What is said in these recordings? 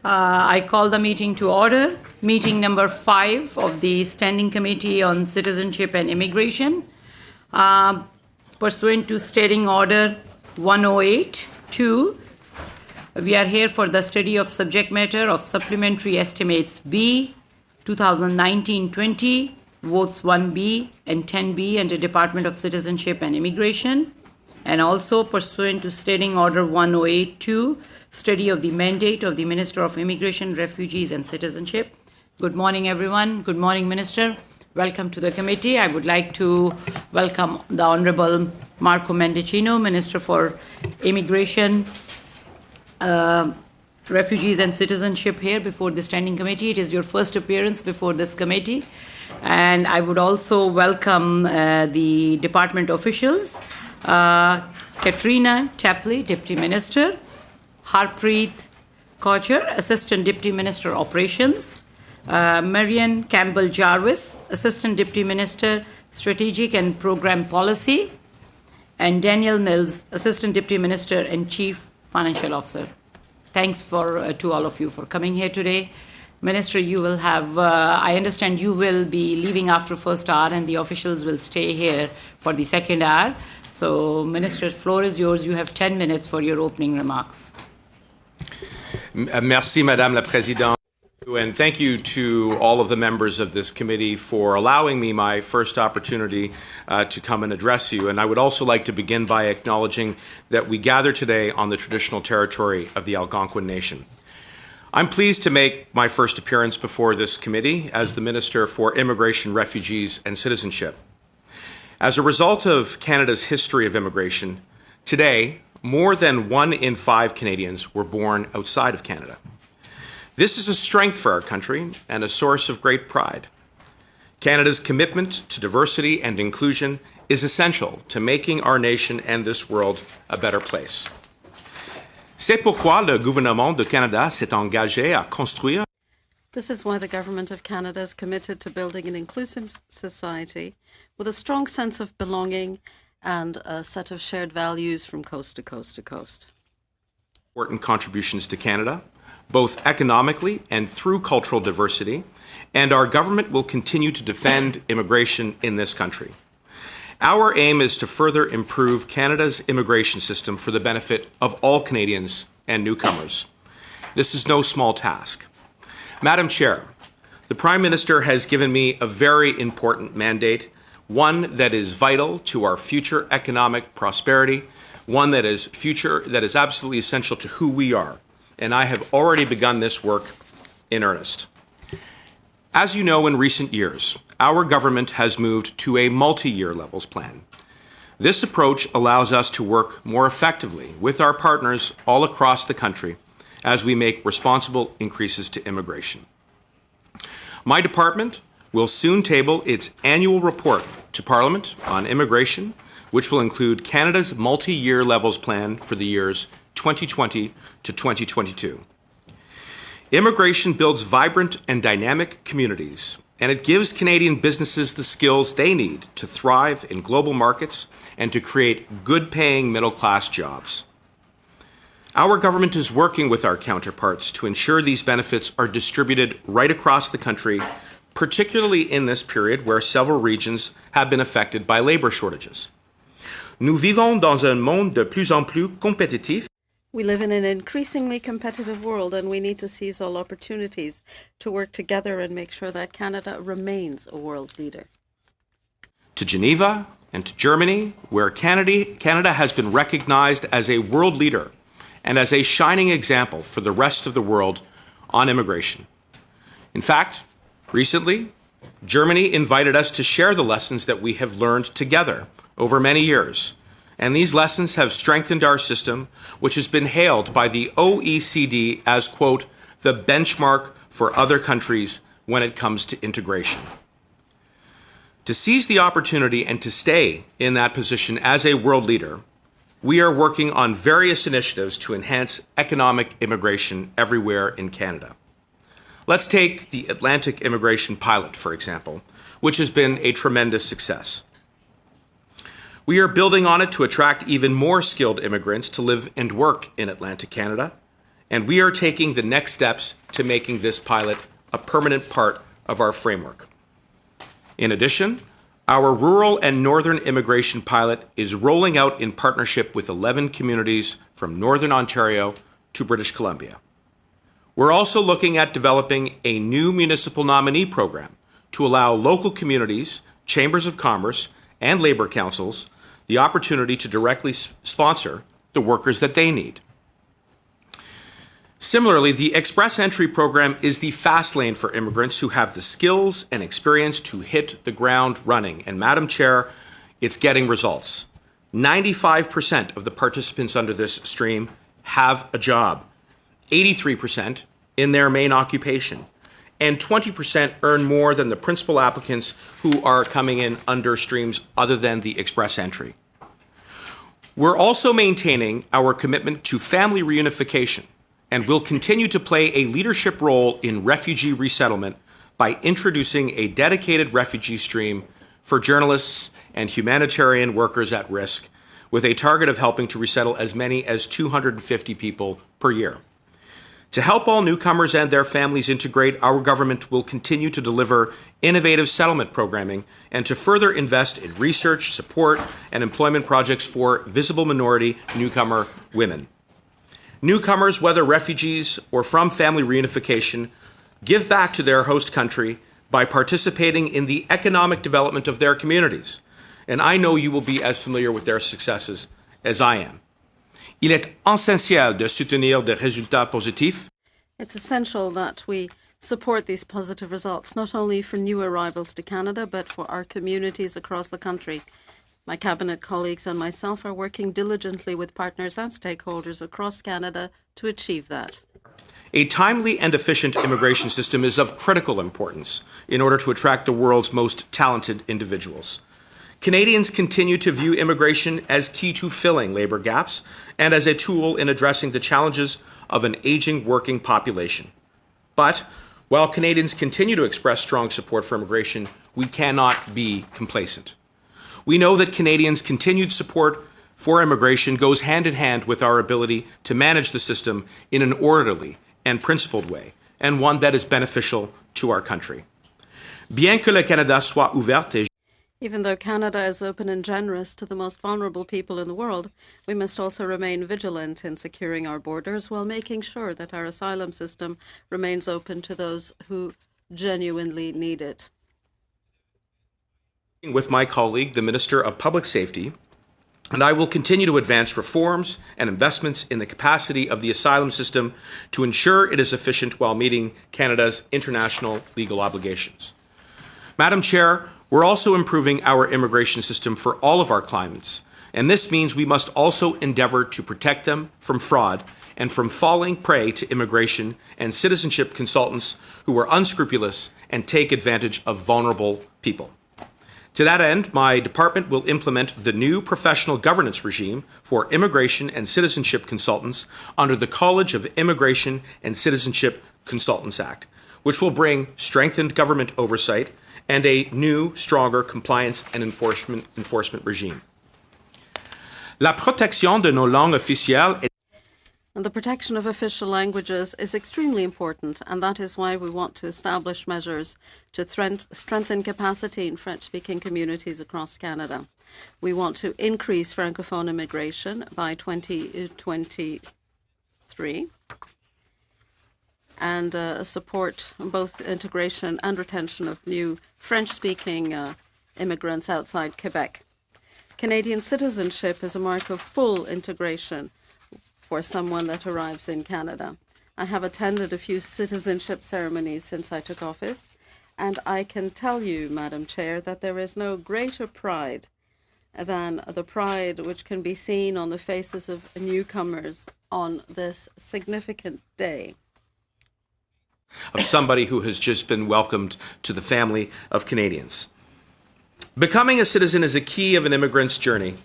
I call the meeting to order. Meeting number 5 of the Standing Committee on Citizenship and Immigration. Pursuant to Standing Order 108-2, we are here for the study of subject matter of Supplementary Estimates B, 2019-20, Votes 1B and 10B under Department of Citizenship and Immigration. And also pursuant to Standing Order 108-2, study of the mandate of the Minister of Immigration, Refugees and Citizenship. Good morning, everyone. Good morning, Minister. Welcome to the committee. I would like to welcome the Honorable Marco Mendicino, Minister for Immigration, Refugees and Citizenship here before the Standing Committee. It is your first appearance before this committee. And I would also welcome the department officials, Katrina Tapley, Deputy Minister, Harpreet Kocher, Assistant Deputy Minister Operations, Marian Campbell Jarvis, Assistant Deputy Minister Strategic and Program Policy, and Daniel Mills, Assistant Deputy Minister and Chief Financial Officer. Thanks to all of you for coming here today. Minister, you will have, I understand you will be leaving after first hour and the officials will stay here for the second hour. So, Minister, floor is yours. You have 10 minutes for your opening remarks. Merci, Madame la Présidente. And thank you to all of the members of this committee for allowing me my first opportunity to come and address you. And I would also like to begin by acknowledging that we gather today on the traditional territory of the Algonquin Nation. I'm pleased to make my first appearance before this committee as the Minister for Immigration, Refugees and Citizenship. As a result of Canada's history of immigration, today, more than 1 in 5 Canadians were born outside of Canada. This is a strength for our country and a source of great pride. Canada's commitment to diversity and inclusion is essential to making our nation and this world a better place. C'est pourquoi le gouvernement du Canada s'est engagé à construire. This is why the Government of Canada is committed to building an inclusive society with a strong sense of belonging and a set of shared values from coast to coast to coast. Important contributions to Canada, both economically and through cultural diversity, and our government will continue to defend immigration in this country. Our aim is to further improve Canada's immigration system for the benefit of all Canadians and newcomers. This is no small task. Madam Chair, the Prime Minister has given me a very important mandate, one that is vital to our future economic prosperity, one that is absolutely essential to who we are. And I have already begun this work in earnest. As you know, in recent years, our government has moved to a multi-year levels plan. This approach allows us to work more effectively with our partners all across the country as we make responsible increases to immigration. My department will soon table its annual report to Parliament on immigration, which will include Canada's multi-year levels plan for the years 2020 to 2022. Immigration builds vibrant and dynamic communities, and it gives Canadian businesses the skills they need to thrive in global markets and to create good-paying middle-class jobs. Our government is working with our counterparts to ensure these benefits are distributed right across the country, particularly in this period where several regions have been affected by labor shortages. Nous vivons dans un monde de plus en plus compétitif. We live in an increasingly competitive world, and we need to seize all opportunities to work together and make sure that Canada remains a world leader. To Geneva and to Germany, where Canada has been recognized as a world leader and as a shining example for the rest of the world on immigration. In fact, recently, Germany invited us to share the lessons that we have learned together over many years. And these lessons have strengthened our system, which has been hailed by the OECD as, quote, the benchmark for other countries when it comes to integration. To seize the opportunity and to stay in that position as a world leader, we are working on various initiatives to enhance economic immigration everywhere in Canada. Let's take the Atlantic Immigration Pilot, for example, which has been a tremendous success. We are building on it to attract even more skilled immigrants to live and work in Atlantic Canada, and we are taking the next steps to making this pilot a permanent part of our framework. In addition, our rural and northern immigration pilot is rolling out in partnership with 11 communities from Northern Ontario to British Columbia. We're also looking at developing a new municipal nominee program to allow local communities, chambers of commerce, and labor councils the opportunity to directly sponsor the workers that they need. Similarly, the Express Entry program is the fast lane for immigrants who have the skills and experience to hit the ground running. And Madam Chair, it's getting results. 95% of the participants under this stream have a job, 83% in their main occupation, and 20% earn more than the principal applicants who are coming in under streams other than the Express Entry. We're also maintaining our commitment to family reunification, and will continue to play a leadership role in refugee resettlement by introducing a dedicated refugee stream for journalists and humanitarian workers at risk, with a target of helping to resettle as many as 250 people per year. To help all newcomers and their families integrate, our government will continue to deliver innovative settlement programming and to further invest in research, support, and employment projects for visible minority newcomer women. Newcomers, whether refugees or from family reunification, give back to their host country by participating in the economic development of their communities. And I know you will be as familiar with their successes as I am. Il est essentiel de soutenir des résultats positifs. It's essential that we support these positive results, not only for new arrivals to Canada, but for our communities across the country. My Cabinet colleagues and myself are working diligently with partners and stakeholders across Canada to achieve that. A timely and efficient immigration system is of critical importance in order to attract the world's most talented individuals. Canadians continue to view immigration as key to filling labor gaps and as a tool in addressing the challenges of an aging working population. But while Canadians continue to express strong support for immigration, we cannot be complacent. We know that Canadians' continued support for immigration goes hand in hand with our ability to manage the system in an orderly and principled way, and one that is beneficial to our country. Bien que le Canada soit ouvert et Even though Canada is open and generous to the most vulnerable people in the world, we must also remain vigilant in securing our borders while making sure that our asylum system remains open to those who genuinely need it. With my colleague, the Minister of Public Safety, and I will continue to advance reforms and investments in the capacity of the asylum system to ensure it is efficient while meeting Canada's international legal obligations. Madam Chair, we're also improving our immigration system for all of our clients, and this means we must also endeavor to protect them from fraud and from falling prey to immigration and citizenship consultants who are unscrupulous and take advantage of vulnerable people. To that end, my department will implement the new professional governance regime for immigration and citizenship consultants under the College of Immigration and Citizenship Consultants Act, which will bring strengthened government oversight and a new, stronger compliance and enforcement regime. La protection de nos langues officielles est And the protection of official languages is extremely important, and that is why we want to establish measures to strengthen capacity in French-speaking communities across Canada. We want to increase Francophone immigration by 2023 and support both integration and retention of new French-speaking immigrants outside Quebec. Canadian citizenship is a mark of full integration for someone that arrives in Canada. I have attended a few citizenship ceremonies since I took office, and I can tell you, Madam Chair, that there is no greater pride than the pride which can be seen on the faces of newcomers on this significant day. Of somebody who has just been welcomed to the family of Canadians. Becoming a citizen is a key of an immigrant's journey,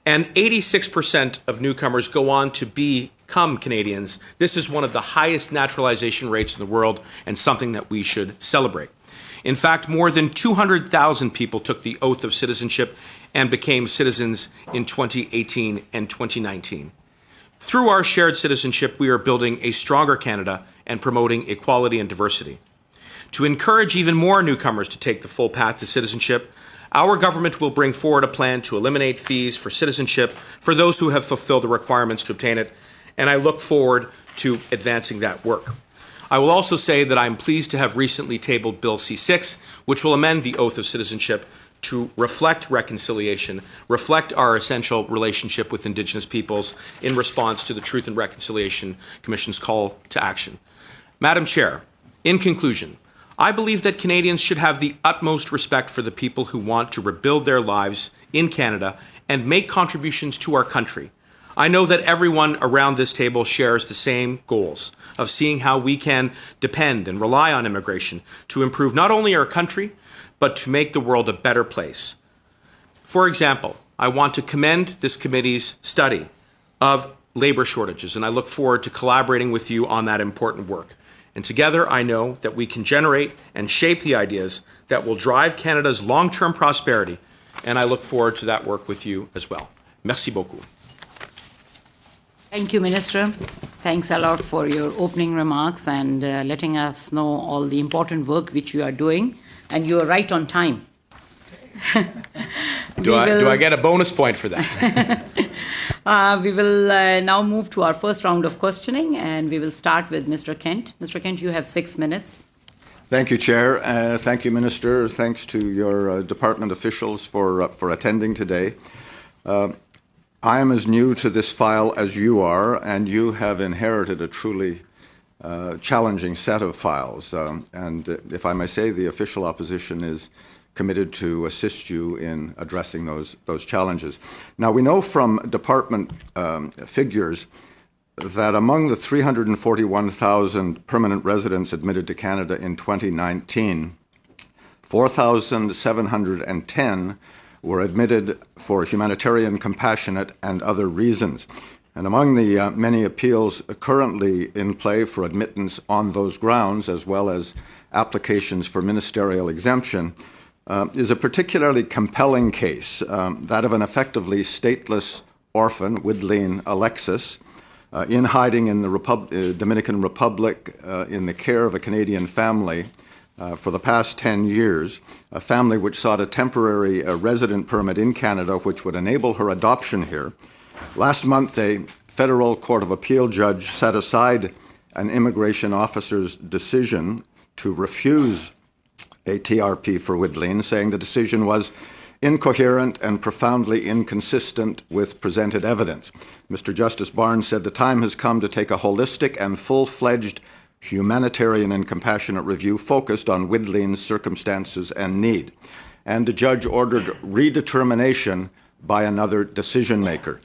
and 86% of newcomers go on to become Canadians. This is one of the highest naturalization rates in the world and something that we should celebrate. In fact, more than 200,000 people took the oath of citizenship and became citizens in 2018 and 2019. Through our shared citizenship, we are building a stronger Canada and promoting equality and diversity. To encourage even more newcomers to take the full path to citizenship, our government will bring forward a plan to eliminate fees for citizenship for those who have fulfilled the requirements to obtain it, and I look forward to advancing that work. I will also say that I am pleased to have recently tabled Bill C-6, which will amend the oath of citizenship to reflect reconciliation, reflect our essential relationship with Indigenous peoples in response to the Truth and Reconciliation Commission's call to action. Madam Chair, in conclusion, I believe that Canadians should have the utmost respect for the people who want to rebuild their lives in Canada and make contributions to our country. I know that everyone around this table shares the same goals of seeing how we can depend and rely on immigration to improve not only our country, but to make the world a better place. For example, I want to commend this committee's study of labor shortages, and I look forward to collaborating with you on that important work. And together, I know that we can generate and shape the ideas that will drive Canada's long-term prosperity, and I look forward to that work with you as well. Merci beaucoup. Thank you, Minister. Thanks a lot for your opening remarks and letting us know all the important work which you are doing. And you are right on time. Do I get a bonus point for that? We will now move to our first round of questioning, and we will start with Mr. Kent. Mr. Kent, you have 6 minutes. Thank you, Chair. Thank you, Minister. Thanks to your department officials for attending today. I am as new to this file as you are, and you have inherited a truly challenging set of files. And if I may say, the official opposition is committed to assist you in addressing those challenges. Now, we know from department figures that among the 341,000 permanent residents admitted to Canada in 2019, 4,710 were admitted for humanitarian, compassionate, and other reasons. And among the many appeals currently in play for admittance on those grounds, as well as applications for ministerial exemption, is a particularly compelling case, that of an effectively stateless orphan, Widleen Alexis, in hiding in the Dominican Republic in the care of a Canadian family for the past 10 years, a family which sought a temporary resident permit in Canada which would enable her adoption here. Last month, a federal court of appeal judge set aside an immigration officer's decision to refuse a TRP for Widleen, saying the decision was incoherent and profoundly inconsistent with presented evidence. Mr. Justice Barnes said the time has come to take a holistic and full-fledged humanitarian and compassionate review focused on Widleen's circumstances and need. And the judge ordered redetermination by another decision maker.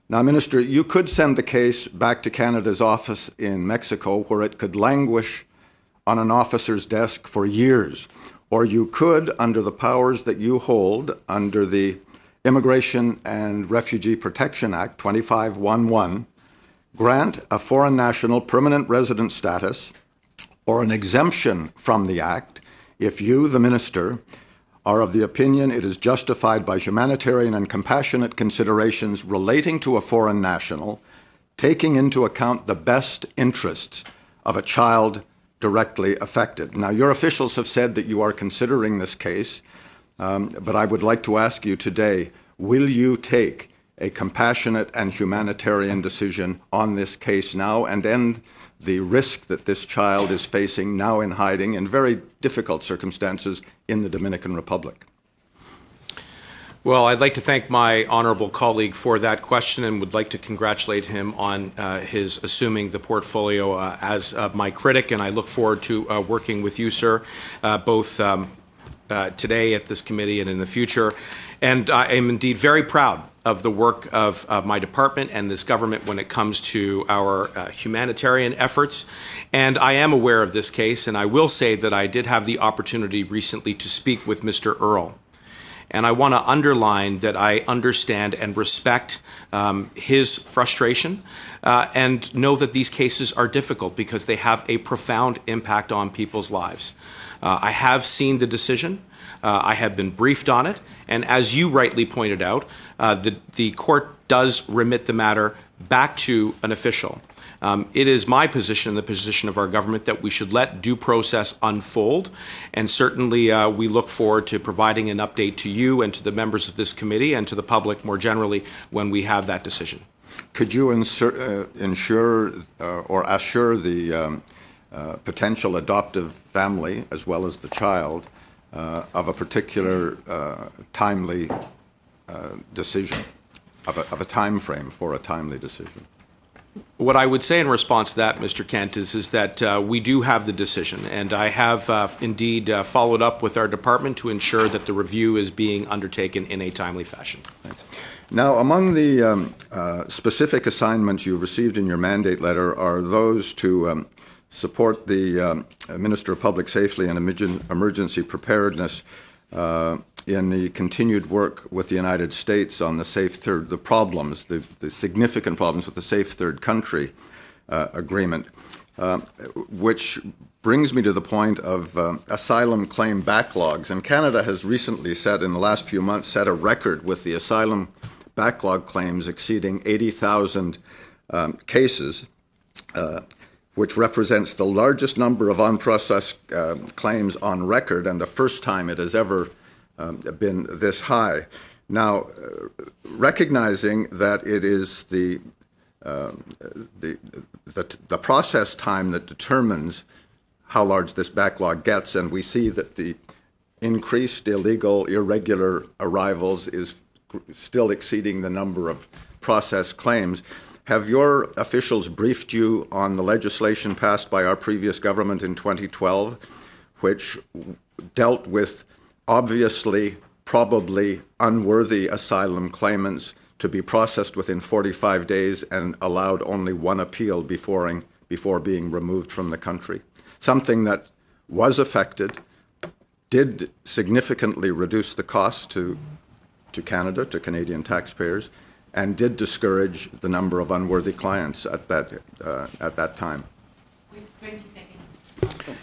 Now, Minister, you could send the case back to Canada's office in Mexico, where it could languish on an officer's desk for years. Or you could, under the powers that you hold under the Immigration and Refugee Protection Act 2511, grant a foreign national permanent resident status or an exemption from the Act if you, the Minister, are of the opinion it is justified by humanitarian and compassionate considerations relating to a foreign national, taking into account the best interests of a child directly affected. Now, your officials have said that you are considering this case, but I would like to ask you today, will you take a compassionate and humanitarian decision on this case now and end the risk that this child is facing now in hiding in very difficult circumstances in the Dominican Republic? Well, I'd like to thank my honorable colleague for that question and would like to congratulate him on his assuming the portfolio as my critic, and I look forward to working with you, sir, both today at this committee and in the future. And I am indeed very proud of the work of my department and this government when it comes to our humanitarian efforts. And I am aware of this case, and I will say that I did have the opportunity recently to speak with Mr. Earle. And I want to underline that I understand and respect his frustration and know that these cases are difficult because they have a profound impact on people's lives. I have seen the decision. I have been briefed on it. And as you rightly pointed out, the court does remit the matter back to an official. It is my position and the position of our government that we should let due process unfold, and certainly we look forward to providing an update to you and to the members of this committee and to the public more generally when we have that decision. Could you ensure or assure the potential adoptive family, as well as the child, of a particular timely decision, of a time frame for a timely decision? What I would say in response to that, Mr. Kent, is that we do have the decision, and I have indeed followed up with our department to ensure that the review is being undertaken in a timely fashion. Thanks. Now, among the specific assignments you received in your mandate letter are those to support the Minister of Public Safety and Emergency Preparedness in the continued work with the United States on the the significant problems with the Safe Third Country agreement, which brings me to the point of asylum claim backlogs. And Canada has recently in the last few months, set a record with the asylum backlog claims exceeding 80,000 cases, which represents the largest number of unprocessed claims on record and the first time it has ever been this high. Now, recognizing that it is the process time that determines how large this backlog gets, and we see that the increased illegal, irregular arrivals is still exceeding the number of processed claims. Have your officials briefed you on the legislation passed by our previous government in 2012, which dealt with obviously, probably unworthy asylum claimants to be processed within 45 days and allowed only one appeal before being removed from the country? Something that was affected, did significantly reduce the cost to Canada, to Canadian taxpayers, and did discourage the number of unworthy clients at that time. 20 seconds.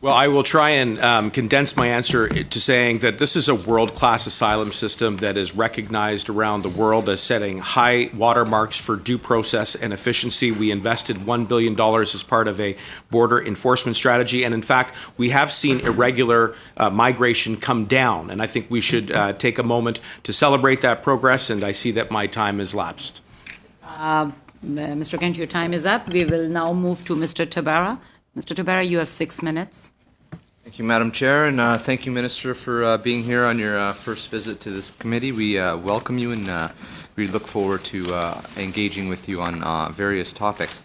Well, I will try and condense my answer to saying that this is a world-class asylum system that is recognized around the world as setting high watermarks for due process and efficiency. We invested $1 billion as part of a border enforcement strategy. And in fact, we have seen irregular migration come down. And I think we should take a moment to celebrate that progress. And I see that my time has lapsed. Mr. Kent, your time is up. We will now move to Mr. Tabbara. Mr. Tabbara, you have 6 minutes. Thank you, Madam Chair, and thank you, Minister, for being here on your first visit to this committee. We welcome you, and we look forward to engaging with you on various topics.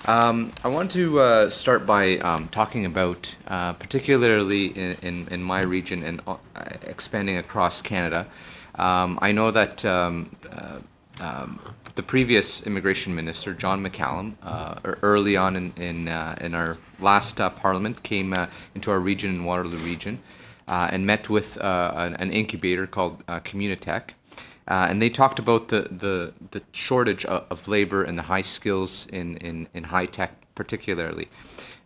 I want to start by talking about, particularly in my region and expanding across Canada. I know that the previous immigration minister, John McCallum, early on in our last parliament, came into our region, in Waterloo region, and met with an incubator called Communitech. And they talked about the shortage of labor and the high skills in high tech, particularly.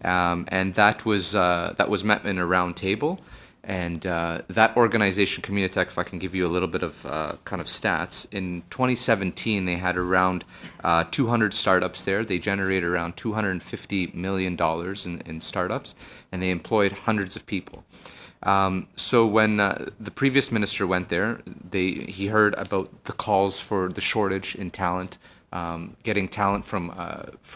And that was met in a round table. And that organization, Communitech, if I can give you a little bit of kind of stats, in 2017 they had around 200 startups there. They generated around $250 million in startups, and they employed hundreds of people. So when the previous minister went there, he heard about the calls for the shortage in talent, getting talent from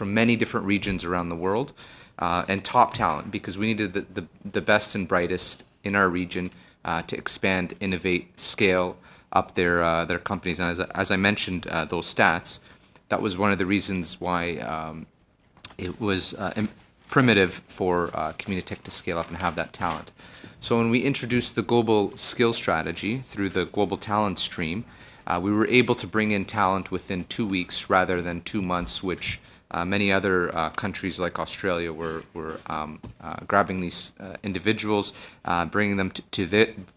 many different regions around the world, and top talent, because we needed the best and brightest in our region to expand, innovate, scale up their companies. And as I mentioned, those stats, that was one of the reasons why it was primitive for Communitech to scale up and have that talent. So when we introduced the global skills strategy through the global talent stream, we were able to bring in talent within 2 weeks rather than 2 months, which many other countries like Australia were grabbing these individuals, bringing them to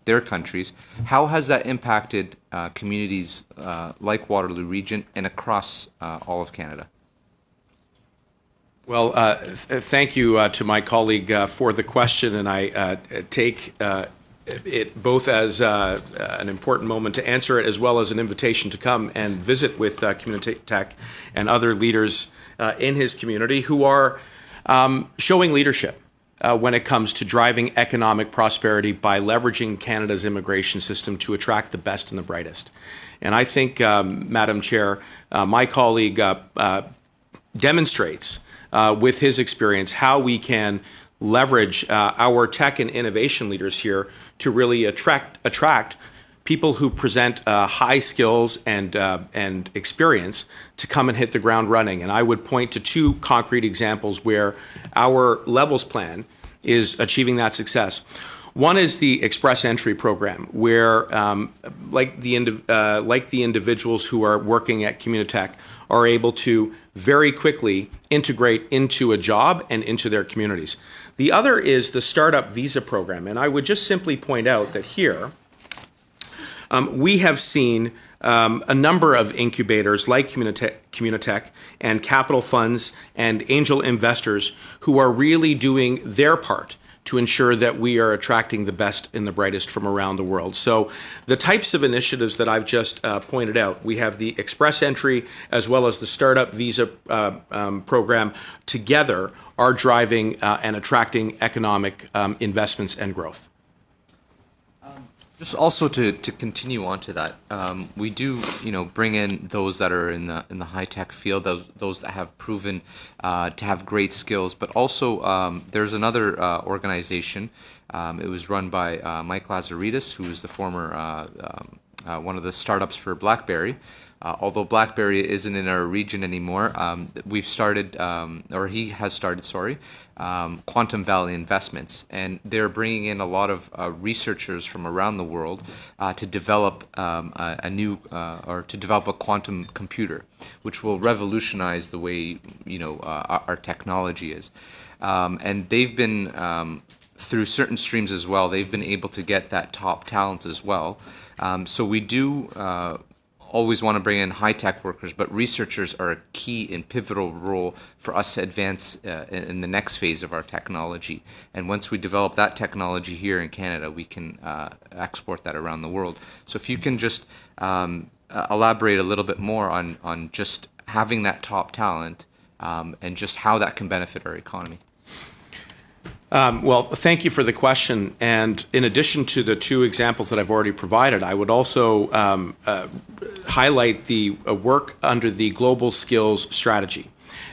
their countries. How has that impacted communities like Waterloo region and across all of Canada? Well, thank you to my colleague for the question, and I take it both as an important moment to answer it, as well as an invitation to come and visit with Communitech and other leaders in his community who are showing leadership when it comes to driving economic prosperity by leveraging Canada's immigration system to attract the best and the brightest. And I think, Madam Chair, my colleague demonstrates with his experience how we can leverage our tech and innovation leaders here to really attract people who present high skills and experience to come and hit the ground running. And I would point to two concrete examples where our levels plan is achieving that success. One is the Express Entry program, where like the individuals who are working at Communitech are able to very quickly integrate into a job and into their communities. The other is the Startup Visa program, and I would just simply point out that here we have seen a number of incubators like Communitech and capital funds and angel investors who are really doing their part to ensure that we are attracting the best and the brightest from around the world. So the types of initiatives that I've just pointed out, we have the Express Entry as well as the Startup Visa program together are driving and attracting economic investments and growth. Just also to continue on to that, we do bring in those that are in the high tech field, those that have proven to have great skills. But also there's another organization. It was run by Mike Lazaridis, who is the former one of the startups for BlackBerry. Although BlackBerry isn't in our region anymore, we've started, or he has started, sorry, Quantum Valley Investments, and they're bringing in a lot of researchers from around the world to develop or to develop a quantum computer, which will revolutionize the way our technology is. And they've been through certain streams as well. They've been able to get that top talent as well. So we do always want to bring in high-tech workers, but researchers are a key and pivotal role for us to advance in the next phase of our technology. And once we develop that technology here in Canada, we can export that around the world. So if you can just elaborate a little bit more on just having that top talent and just how that can benefit our economy. Well, thank you for the question. And in addition to the two examples that I've already provided, I would also highlight the work under the Global Skills Strategy.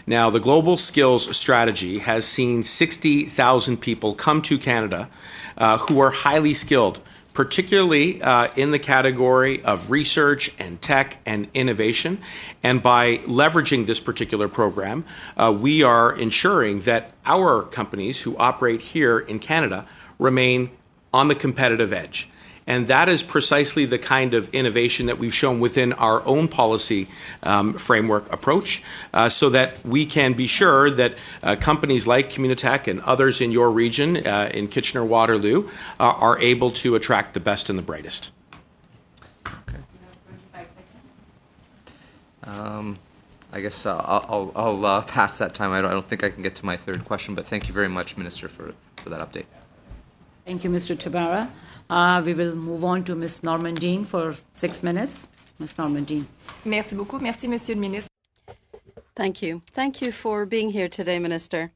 Now, the Global Skills Strategy has seen 60,000 people come to Canada who are highly skilled, particularly in the category of research and tech and innovation. And by leveraging this particular program, we are ensuring that our companies who operate here in Canada remain on the competitive edge. And that is precisely the kind of innovation that we've shown within our own policy framework approach, so that we can be sure that companies like Communitech and others in your region, in Kitchener-Waterloo, are able to attract the best and the brightest. Okay. I guess I'll pass that time. I don't think I can get to my third question, but thank you very much, Minister, for that update. Thank you, Mr. Tabara. We will move on to Ms. Normandine for 6 minutes. Ms. Normandine. Merci beaucoup. Merci, Monsieur le Ministre. Thank you. Thank you for being here today, Minister.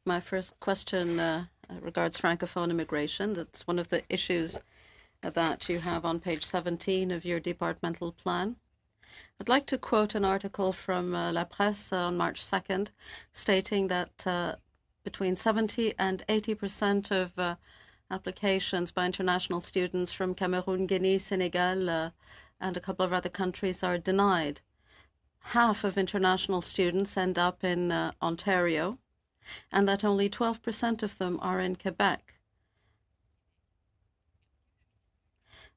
My first question regards Francophone immigration. That's one of the issues that you have on page 17 of your departmental plan. I'd like to quote an article from La Presse on March 2nd, stating that between 70 and 80% of applications by international students from Cameroon, Guinea, Senegal, and a couple of other countries are denied. Half of international students end up in Ontario, and that only 12% of them are in Quebec.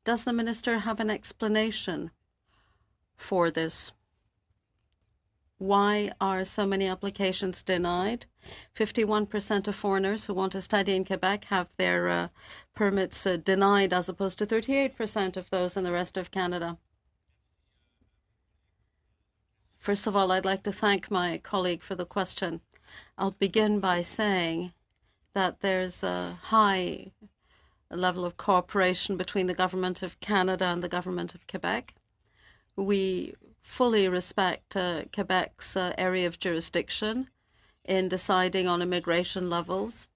Does the Minister have an explanation for this? Why are so many applications denied? 51% of foreigners who want to study in Quebec have their permits denied, as opposed to 38% of those in the rest of Canada. First of all, I'd like to thank my colleague for the question. I'll begin by saying that there's a high level of cooperation between the Government of Canada and the Government of Quebec. We fully respect Quebec's area of jurisdiction in deciding on immigration levels,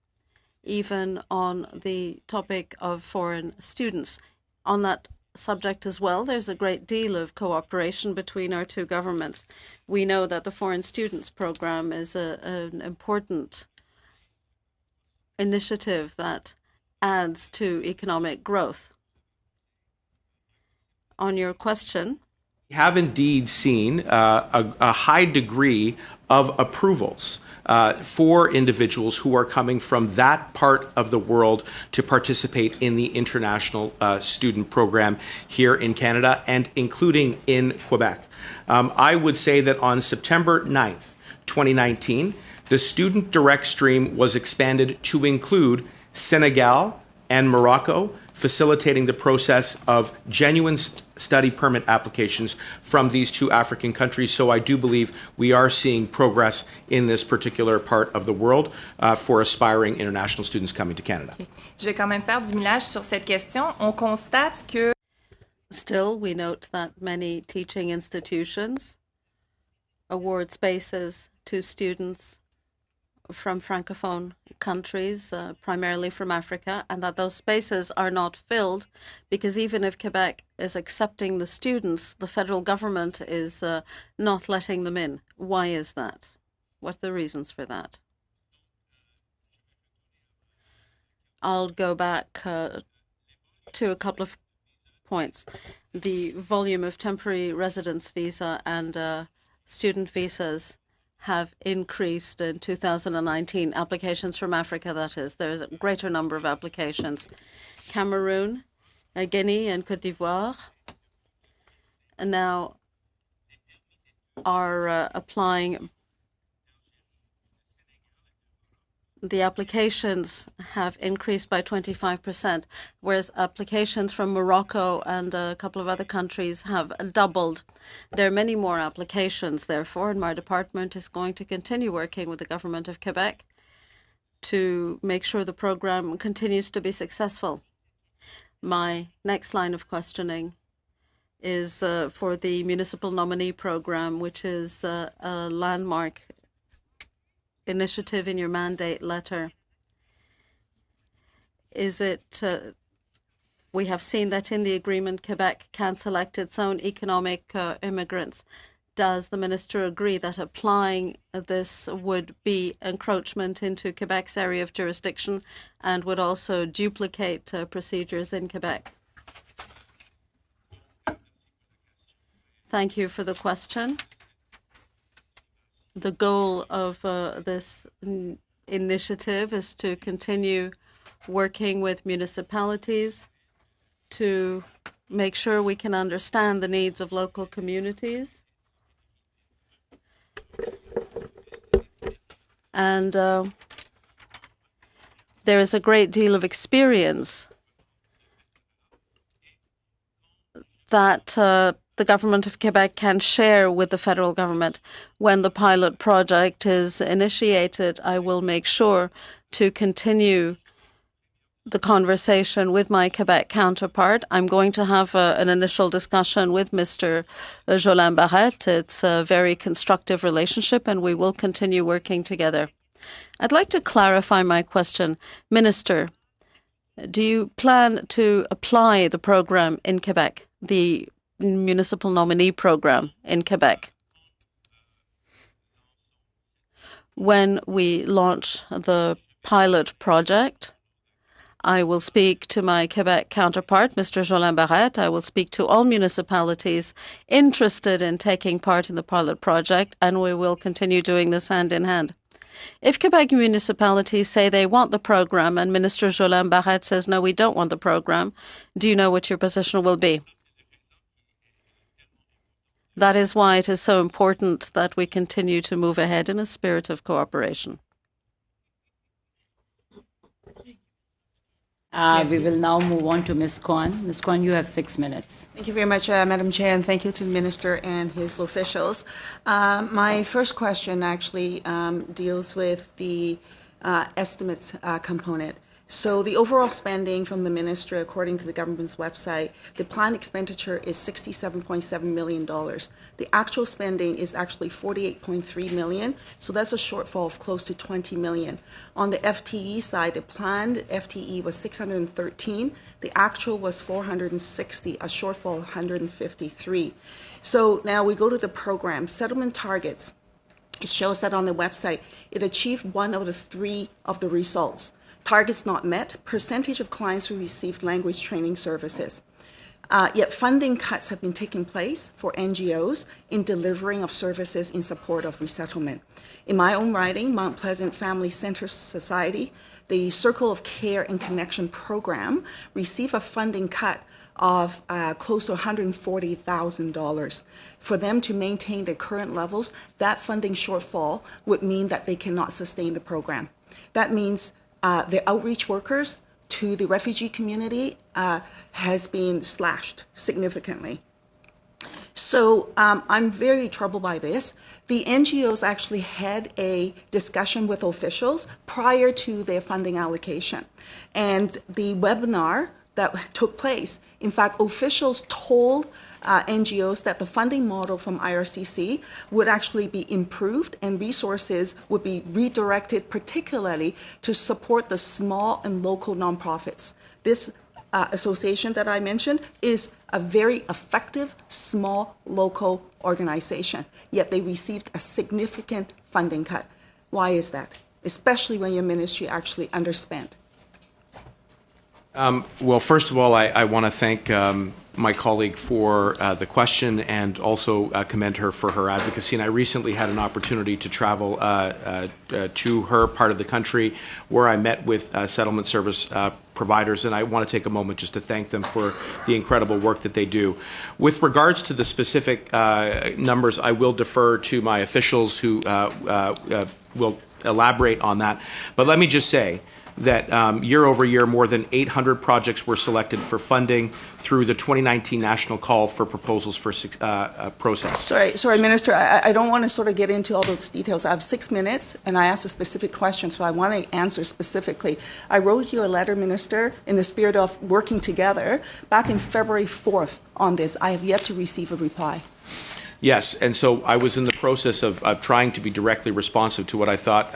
even on the topic of foreign students. On that subject as well, there's a great deal of cooperation between our two governments. We know that the Foreign Students Program is an important initiative that adds to economic growth. On your question, we have indeed seen a high degree of approvals for individuals who are coming from that part of the world to participate in the international student program here in Canada and including in Quebec. I would say that on September 9th, 2019, the student direct stream was expanded to include Senegal and Morocco, facilitating the process of genuine study permit applications from these two African countries. So I do believe we are seeing progress in this particular part of the world for aspiring international students coming to Canada. Je vais quand même faire du millage sur cette question. On constate que still, we note that many teaching institutions award spaces to students from Francophone countries, primarily from Africa, and that those spaces are not filled because even if Quebec is accepting the students, the federal government is not letting them in. Why is that? What are the reasons for that? I'll go back to a couple of points. The volume of temporary residence visa and student visas have increased in 2019. Applications from Africa, that is. There is a greater number of applications. Cameroon, Guinea, and Côte d'Ivoire now are applying. The applications have increased by 25%, whereas applications from Morocco and a couple of other countries have doubled. There are many more applications, therefore, and my department is going to continue working with the Government of Quebec to make sure the program continues to be successful. My next line of questioning is for the Municipal Nominee Program, which is a landmark initiative in your mandate letter. Is it, we have seen that in the agreement, Quebec can select its own economic immigrants. Does the minister agree that applying this would be encroachment into Quebec's area of jurisdiction and would also duplicate procedures in Quebec? Thank you for the question. The goal of this initiative is to continue working with municipalities to make sure we can understand the needs of local communities. And there is a great deal of experience that the Government of Quebec can share with the federal government. When the pilot project is initiated, I will make sure to continue the conversation with my Quebec counterpart. I'm going to have an initial discussion with Mr. Jolin Barrette. It's a very constructive relationship, and we will continue working together. I'd like to clarify my question. Minister, do you plan to apply the program in Quebec, the Municipal Nominee Program in Quebec? When we launch the pilot project, I will speak to my Quebec counterpart, Mr. Jolin Barrette. I will speak to all municipalities interested in taking part in the pilot project, and we will continue doing this hand in hand. If Quebec municipalities say they want the program and Minister Jolin Barrette says, no, we don't want the program, do you know what your position will be? That is why it is so important that we continue to move ahead in a spirit of cooperation. We will now move on to Ms. Kwan. Ms. Kwan, you have 6 minutes. Thank you very much, Madam Chair, and thank you to the Minister and his officials. My first question actually deals with the estimates component. So the overall spending from the ministry, according to the government's website, the planned expenditure is $67.7 million. The actual spending is actually $48.3 million, so that's a shortfall of close to $20 million. On the FTE side, the planned FTE was 613. The actual was 460, a shortfall of 153. So now we go to the program. Settlement targets. It shows that on the website, it achieved one out of three of the results. Targets not met, percentage of clients who received language training services. Yet funding cuts have been taking place for NGOs in delivering of services in support of resettlement. In my own riding, Mount Pleasant Family Center Society, the Circle of Care and Connection program received a funding cut of close to $140,000. For them to maintain their current levels, that funding shortfall would mean that they cannot sustain the program. That means the outreach workers to the refugee community has been slashed significantly. So I'm very troubled by this. The NGOs actually had a discussion with officials prior to their funding allocation. And the webinar that took place, in fact, officials told NGOs that the funding model from IRCC would actually be improved and resources would be redirected particularly to support the small and local nonprofits. This association that I mentioned is a very effective small local organization, yet they received a significant funding cut. Why is that? Especially when your ministry actually underspent. Well, first of all, I want to thank my colleague for the question and also commend her for her advocacy. And I recently had an opportunity to travel to her part of the country where I met with settlement service providers, and I want to take a moment just to thank them for the incredible work that they do. With regards to the specific numbers, I will defer to my officials who will elaborate on that. But let me just say that year over year, more than 800 projects were selected for funding through the 2019 National Call for Proposals for process. Sorry, Minister, I don't want to sort of get into all those details. I have 6 minutes, and I asked a specific question, so I want to answer specifically. I wrote you a letter, Minister, in the spirit of working together back in February 4th on this. I have yet to receive a reply. Yes, and so I was in the process of trying to be directly responsive to what I thought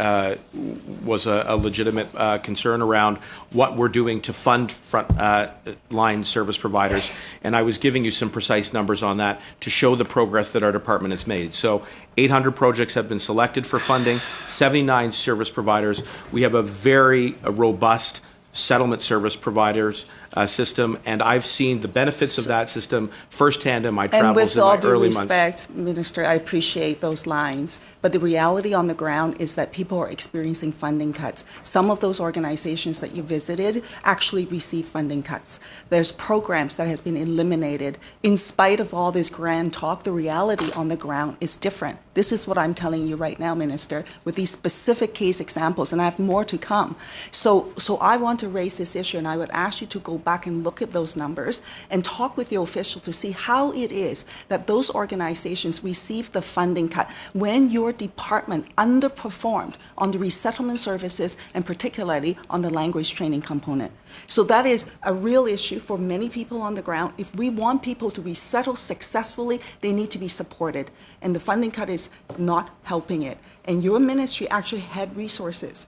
was a legitimate concern around what we're doing to fund frontline service providers, and I was giving you some precise numbers on that to show the progress that our department has made. So 800 projects have been selected for funding, 79 service providers. We have a very robust settlement service providers system, and I've seen the benefits of that system firsthand in my travels in my early months. And with all due respect, Minister, I appreciate those lines, but the reality on the ground is that people are experiencing funding cuts. Some of those organizations that you visited actually receive funding cuts. There's programs that has been eliminated. In spite of all this grand talk, the reality on the ground is different. This is what I'm telling you right now, Minister, with these specific case examples, and I have more to come. So I want to raise this issue, and I would ask you to go back and look at those numbers and talk with the officials to see how it is that those organizations receive the funding cut when your department underperformed on the resettlement services and particularly on the language training component. So that is a real issue for many people on the ground. If we want people to resettle successfully, they need to be supported. And the funding cut is not helping it. And your ministry actually had resources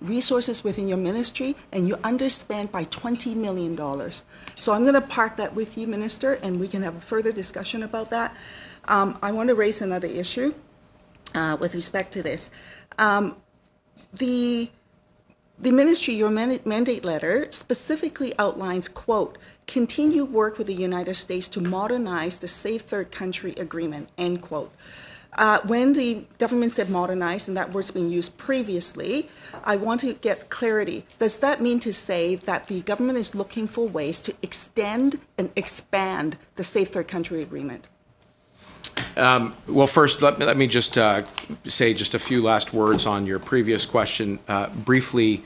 within your ministry, and you underspent by $20 million. So I'm going to park that with you, Minister, and we can have a further discussion about that. I want to raise another issue with respect to this. The ministry, your mandate letter specifically outlines, quote, continue work with the United States to modernize the Safe Third Country Agreement, end quote. When the government said modernize, and that word's been used previously, I want to get clarity. Does that mean to say that the government is looking for ways to extend and expand the Safe Third Country Agreement? Well, first, let me just say just a few last words on your previous question. Briefly,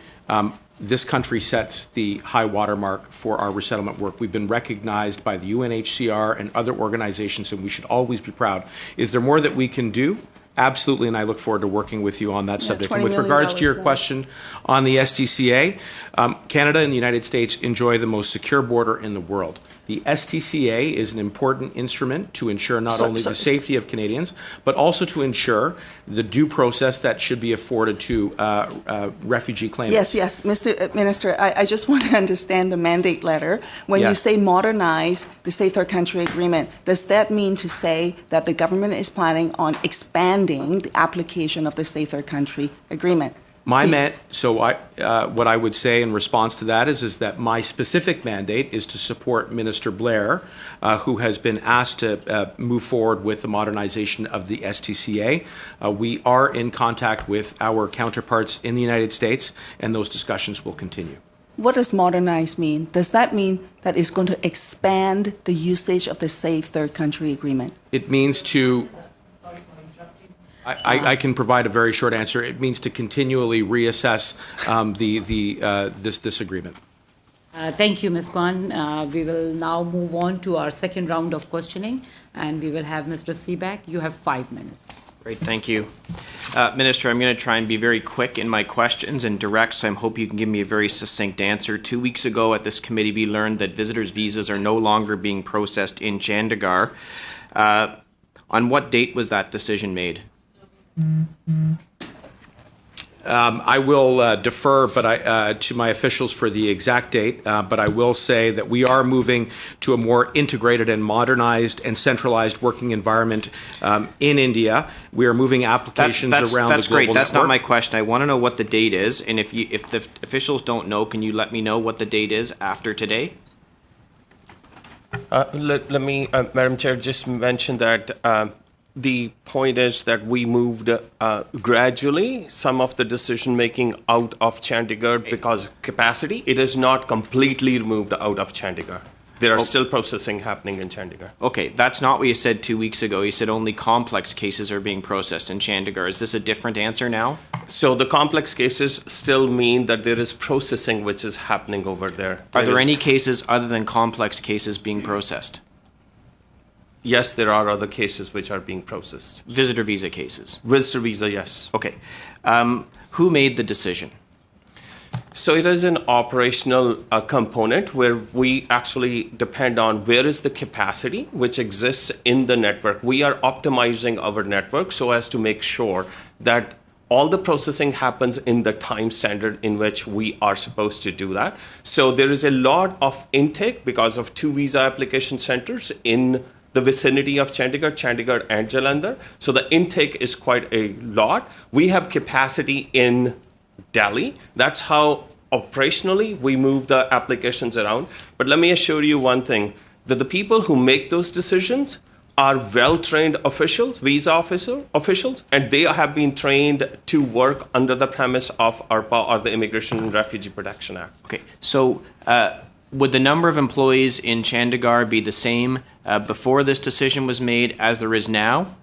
this country sets the high watermark for our resettlement work. We've been recognized by the UNHCR and other organizations, and we should always be proud. Is there more that we can do? Absolutely, and I look forward to working with you on that subject. And $20 with million regards to your more. question on the STCA, Canada and the United States enjoy the most secure border in the world. The STCA is an important instrument to ensure not only the safety of Canadians, but also to ensure the due process that should be afforded to refugee claimants. Yes, Mr. Minister, I just want to understand the mandate letter. When you Yes. say modernize the Safe Third Country Agreement, does that mean to say that the government is planning on expanding the application of the Safe Third Country Agreement? What I would say in response to that is that my specific mandate is to support Minister Blair, who has been asked to move forward with the modernization of the STCA. We are in contact with our counterparts in the United States, and those discussions will continue. What does modernize mean? Does that mean that it's going to expand the usage of the Safe Third Country Agreement? It means to... I can provide a very short answer. It means to continually reassess this agreement. Thank you, Ms. Kwan. We will now move on to our second round of questioning, and we will have Mr. Seaback. You have 5 minutes. Great, thank you. Minister, I'm going to try and be very quick in my questions and direct, so I hope you can give me a very succinct answer. 2 weeks ago at this committee, we learned that visitors' visas are no longer being processed in Chandigarh. On what date was that decision made? I will defer to my officials for the exact date, but I will say that we are moving to a more integrated and modernized and centralized working environment in India. We are moving applications around the global That's great. That's network. not my question. I want to know what the date is, and if the officials don't know, can you let me know what the date is after today? Let me, Madam Chair, just mention that the point is that we moved gradually some of the decision-making out of Chandigarh because of capacity. It is not completely removed out of Chandigarh. There are still processing happening in Chandigarh. Okay, that's not what you said 2 weeks ago. You said only complex cases are being processed in Chandigarh. Is this a different answer now? So the complex cases still mean that there is processing which is happening over there. Are there any cases other than complex cases being processed? Yes, there are other cases which are being processed. Visitor visa cases? Visitor visa, yes. Okay. Who made the decision? So it is an operational component where we actually depend on where is the capacity which exists in the network. We are optimizing our network so as to make sure that all the processing happens in the time standard in which we are supposed to do that. So there is a lot of intake because of 2 visa application centers in the vicinity of Chandigarh and Jalandhar. So the intake is quite a lot. We have capacity in Delhi. That's how operationally we move the applications around. But let me assure you one thing, that the people who make those decisions are well-trained officials, visa officials, and they have been trained to work under the premise of ARPA, or the Immigration and Refugee Protection Act. Okay, so would the number of employees in Chandigarh be the same before this decision was made as there is now?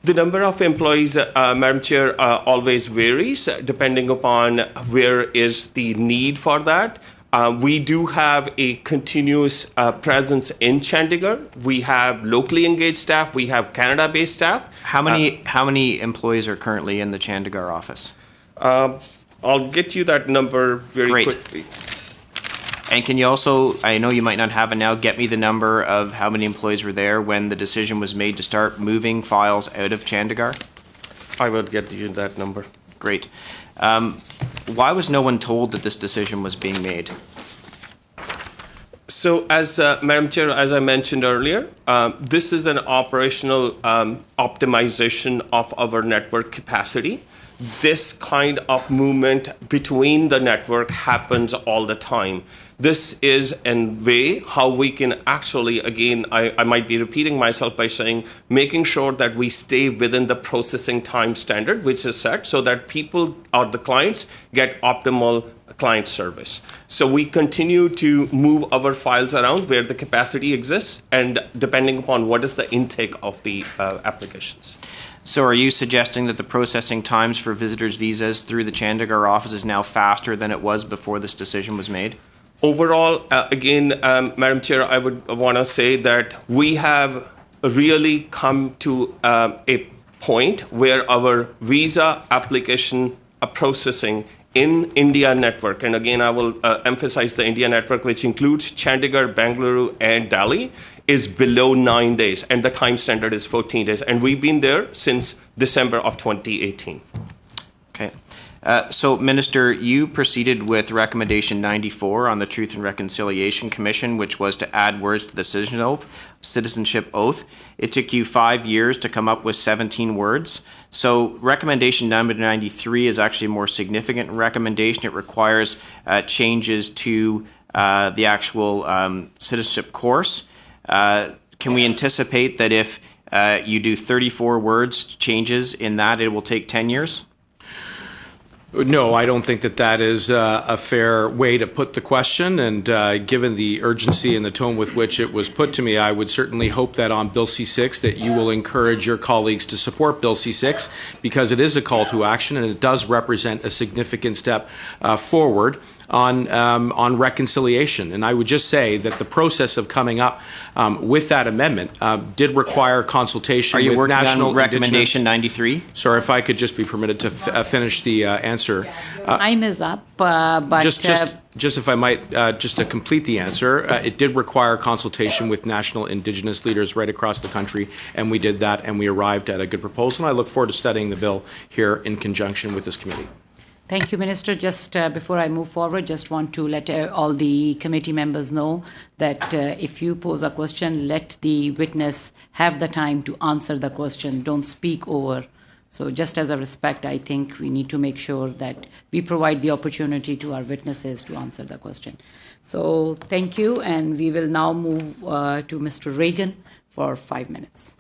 The number of employees, Madam Chair, always varies depending upon where is the need for that. We do have a continuous presence in Chandigarh. We have locally engaged staff. We have Canada-based staff. How many employees are currently in the Chandigarh office? I'll get you that number very quickly. And can you also, I know you might not have it now, get me the number of how many employees were there when the decision was made to start moving files out of Chandigarh? I will get you that number. Great. Why was no one told that this decision was being made? So as Madam Chair, as I mentioned earlier, this is an operational optimization of our network capacity. This kind of movement between the network happens all the time. This is a way how we can actually, again, I might be repeating myself by saying, making sure that we stay within the processing time standard, which is set, so that people or the clients get optimal client service. So we continue to move our files around where the capacity exists, and depending upon what is the intake of the applications. So are you suggesting that the processing times for visitors' visas through the Chandigarh office is now faster than it was before this decision was made? Overall, again, Madam Chair, I would want to say that we have really come to a point where our visa application processing in India network, and again I will emphasize the India network, which includes Chandigarh, Bengaluru, and Delhi, is below 9 days, and the time standard is 14 days. And we've been there since December of 2018. Okay. So, Minister, you proceeded with Recommendation 94 on the Truth and Reconciliation Commission, which was to add words to the citizenship oath. It took you 5 years to come up with 17 words. So, Recommendation number 93 is actually a more significant recommendation. It requires changes to the actual citizenship course. Can we anticipate that if you do 34 words changes in that, it will take 10 years? No, I don't think that that is a fair way to put the question. And given the urgency and the tone with which it was put to me, I would certainly hope that on Bill C-6 that you will encourage your colleagues to support Bill C-6, because it is a call to action and it does represent a significant step forward on reconciliation. And I would just say that the process of coming up with that amendment did require consultation with national. Are you working on Recommendation 93? Sorry, if I could just be permitted to finish the answer. Time is up, but just if I might, just to complete the answer, it did require consultation with national Indigenous leaders right across the country, and we did that, and we arrived at a good proposal. And I look forward to studying the bill here in conjunction with this committee. Thank you, Minister. Just before I move forward, just want to let all the committee members know that if you pose a question, let the witness have the time to answer the question. Don't speak over. So just as a respect, I think we need to make sure that we provide the opportunity to our witnesses to answer the question. So thank you, and we will now move to Mr. Reagan for 5 minutes.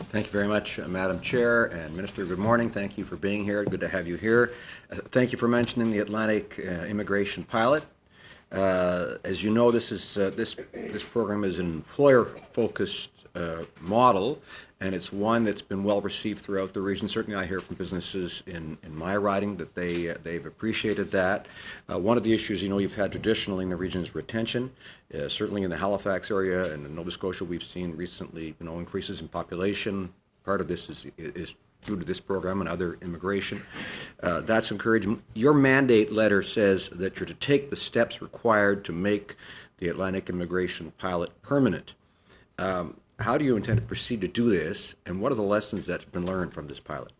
Thank you very much, Madam Chair and Minister. Good morning. Thank you for being here. Good to have you here. Thank you for mentioning the Atlantic immigration pilot. As you know, this program is an employer-focused model, and it's one that's been well received throughout the region. Certainly, I hear from businesses in my riding that they've appreciated that. One of the issues you've had traditionally in the region is retention. Certainly in the Halifax area and in Nova Scotia, we've seen recently increases in population. Part of this is due to this program and other immigration. That's encouraging. Your mandate letter says that you're to take the steps required to make the Atlantic immigration pilot permanent. How do you intend to proceed to do this, and what are the lessons that have been learned from this pilot?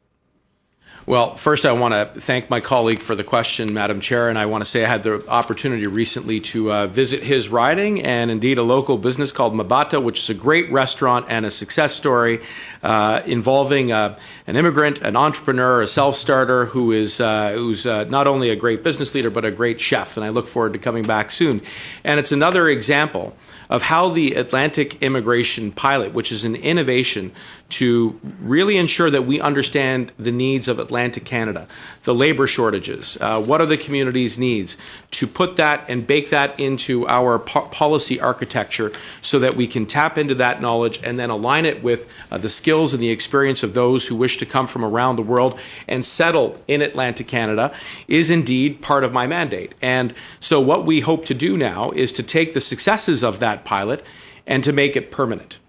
Well, first I want to thank my colleague for the question, Madam Chair, and I want to say I had the opportunity recently to visit his riding and indeed a local business called Mabata, which is a great restaurant and a success story involving an immigrant, an entrepreneur, a self-starter who's not only a great business leader but a great chef, and I look forward to coming back soon. And it's another example of how the Atlantic immigration pilot, which is an innovation to really ensure that we understand the needs of Atlantic Canada, the labor shortages, what are the community's needs, to put that and bake that into our policy architecture so that we can tap into that knowledge and then align it with the skills and the experience of those who wish to come from around the world and settle in Atlantic Canada, is indeed part of my mandate. And so what we hope to do now is to take the successes of that pilot and to make it permanent.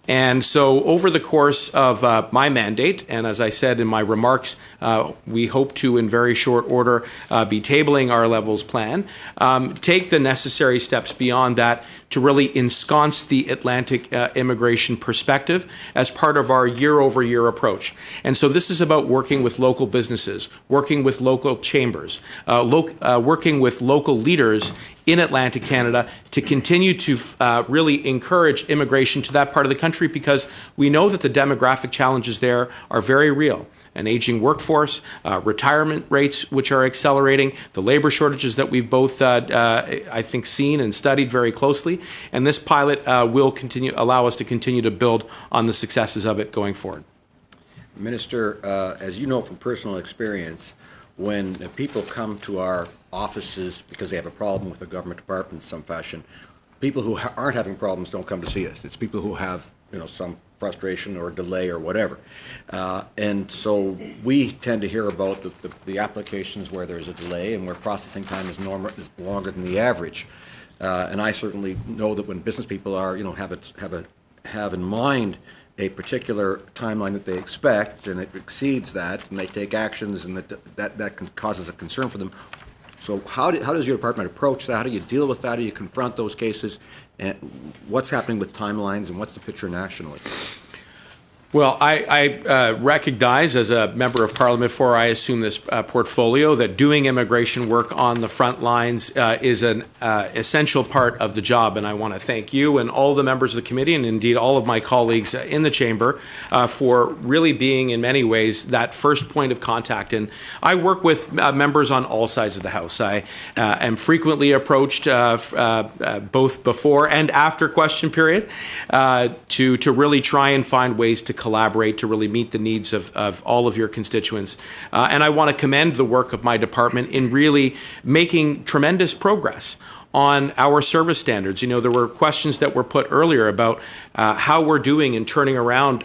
And so over the course of my mandate, and as I said in my remarks, we hope to, in very short order, be tabling our levels plan, take the necessary steps beyond that to really ensconce the Atlantic immigration perspective as part of our year-over-year approach. And so this is about working with local businesses, working with local chambers, working with local leaders in Atlantic Canada to continue to really encourage immigration to that part of the country, because we know that the demographic challenges there are very real. An aging workforce, retirement rates which are accelerating, the labor shortages that we've both, I think, seen and studied very closely. And this pilot will allow us to continue to build on the successes of it going forward. Minister, as you know from personal experience, when people come to our offices because they have a problem with a government department in some fashion, people who aren't having problems don't come to see us. It's people who have, some frustration or delay or whatever. And so we tend to hear about the applications where there's a delay and where processing time is longer than the average. And I certainly know that when business people are, have in mind a particular timeline that they expect, and it exceeds that, and they take actions, and that causes a concern for them. So how does your department approach that? How do you deal with that? How do you confront those cases? And what's happening with timelines, and what's the picture nationally? Well, I recognize as a member of Parliament before I assume this portfolio that doing immigration work on the front lines is an essential part of the job. And I want to thank you and all the members of the committee, and indeed all of my colleagues in the chamber, for really being in many ways that first point of contact. And I work with members on all sides of the House. I am frequently approached both before and after question period to really try and find ways to collaborate to really meet the needs of all of your constituents. And I want to commend the work of my department in really making tremendous progress on our service standards. You know, there were questions that were put earlier about how we're doing in turning around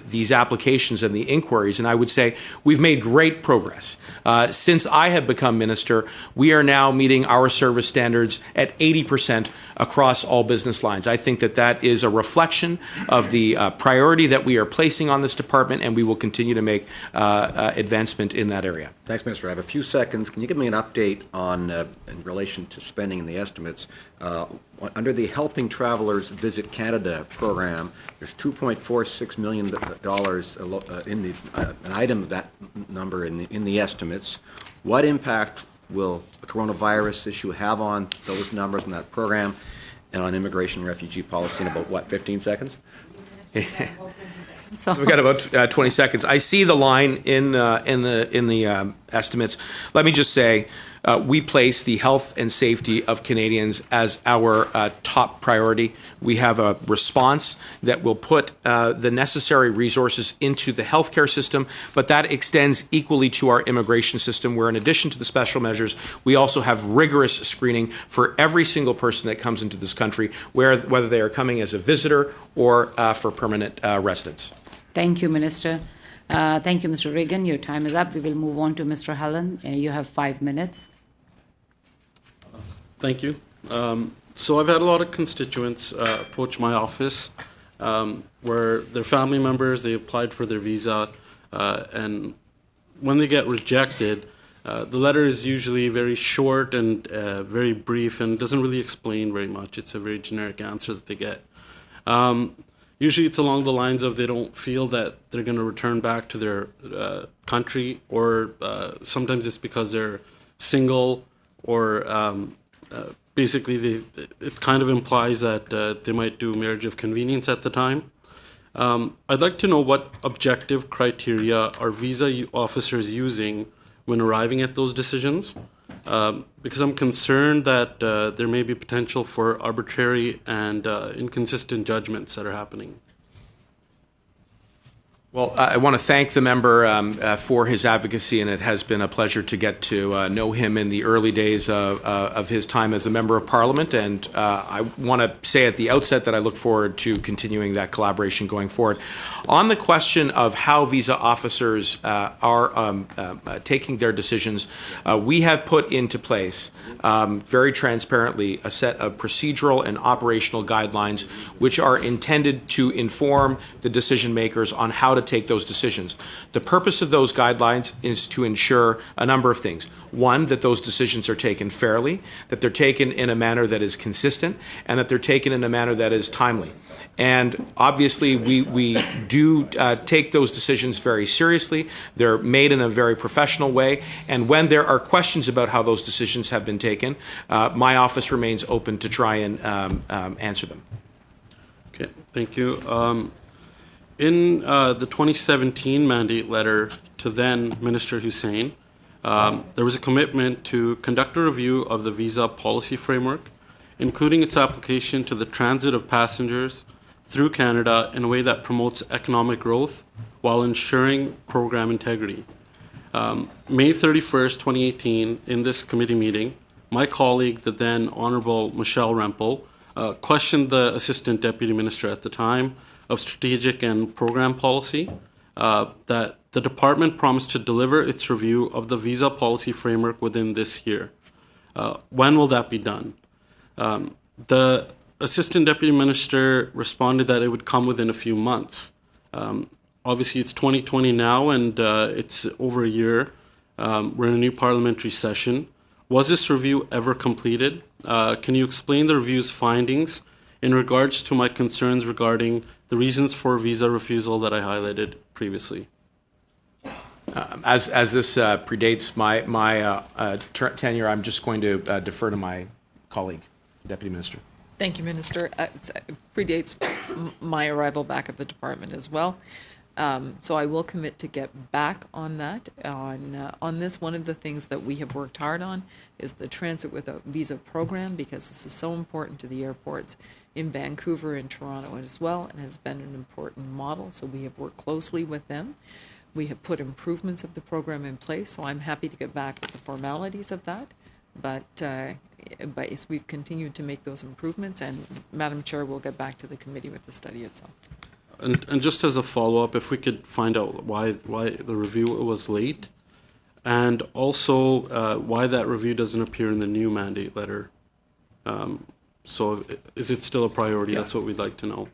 these applications and the inquiries, and I would say we've made great progress. Since I have become minister, we are now meeting our service standards at 80% across all business lines. I think that that is a reflection of the priority that we are placing on this department, and we will continue to make advancement in that area. Thanks, Minister. I have a few seconds. Can you give me an update on, in relation to spending and the estimates? Under the Helping Travelers Visit Canada program, there's $2.46 million in the an item of that number in the estimates. What impact will the coronavirus issue have on those numbers in that program and on immigration and refugee policy in about, 15 seconds? So we've got about 20 seconds. I see the line in the estimates. Let me just say, we place the health and safety of Canadians as our top priority. We have a response that will put the necessary resources into the healthcare system, but that extends equally to our immigration system, where in addition to the special measures, we also have rigorous screening for every single person that comes into this country, whether they are coming as a visitor or for permanent residence. Thank you, Minister. Thank you, Mr. Reagan. Your time is up. We will move on to Mr. Hallen. You have 5 minutes. Thank you. So I've had a lot of constituents approach my office where their family members, they applied for their visa, and when they get rejected, the letter is usually very short and very brief and doesn't really explain very much. It's a very generic answer that they get. Usually it's along the lines of they don't feel that they're going to return back to their country, or sometimes it's because they're single, or basically it kind of implies that they might do marriage of convenience at the time. I'd like to know what objective criteria are visa officers using when arriving at those decisions, because I'm concerned that there may be potential for arbitrary and inconsistent judgments that are happening. Well, I want to thank the member for his advocacy, and it has been a pleasure to get to know him in the early days of his time as a member of Parliament. And I want to say at the outset that I look forward to continuing that collaboration going forward. On the question of how visa officers are taking their decisions, we have put into place very transparently a set of procedural and operational guidelines which are intended to inform the decision makers on how to take those decisions. The purpose of those guidelines is to ensure a number of things. One, that those decisions are taken fairly, that they're taken in a manner that is consistent, and that they're taken in a manner that is timely. And obviously, we do take those decisions very seriously. They're made in a very professional way. And when there are questions about how those decisions have been taken, my office remains open to try and answer them. Okay, thank you. In the 2017 mandate letter to then Minister Hussein, there was a commitment to conduct a review of the visa policy framework, including its application to the transit of passengers through Canada in a way that promotes economic growth while ensuring program integrity. May 31st, 2018, in this committee meeting, my colleague, the then Honourable Michelle Rempel, questioned the Assistant Deputy Minister at the time of Strategic and Program Policy that the department promised to deliver its review of the visa policy framework within this year. When will that be done? The Assistant Deputy Minister responded that it would come within a few months. Obviously, it's 2020 now, and it's over a year. We're in a new parliamentary session. Was this review ever completed? Can you explain the review's findings in regards to my concerns regarding the reasons for visa refusal that I highlighted previously? As this predates my tenure, I'm just going to defer to my colleague, Deputy Minister. Thank you, Minister. It predates my arrival back at the department as well. So I will commit to get back on that. On this, one of the things that we have worked hard on is the transit with a visa program, because this is so important to the airports in Vancouver and Toronto as well, and has been an important model. So we have worked closely with them. We have put improvements of the program in place, so I'm happy to get back with the formalities of that. But as we've continued to make those improvements, and Madam Chair will get back to the committee with the study itself. And just as a follow-up, if we could find out why the review was late, and also why that review doesn't appear in the new mandate letter. So is it still a priority? Yeah. That's what we'd like to know.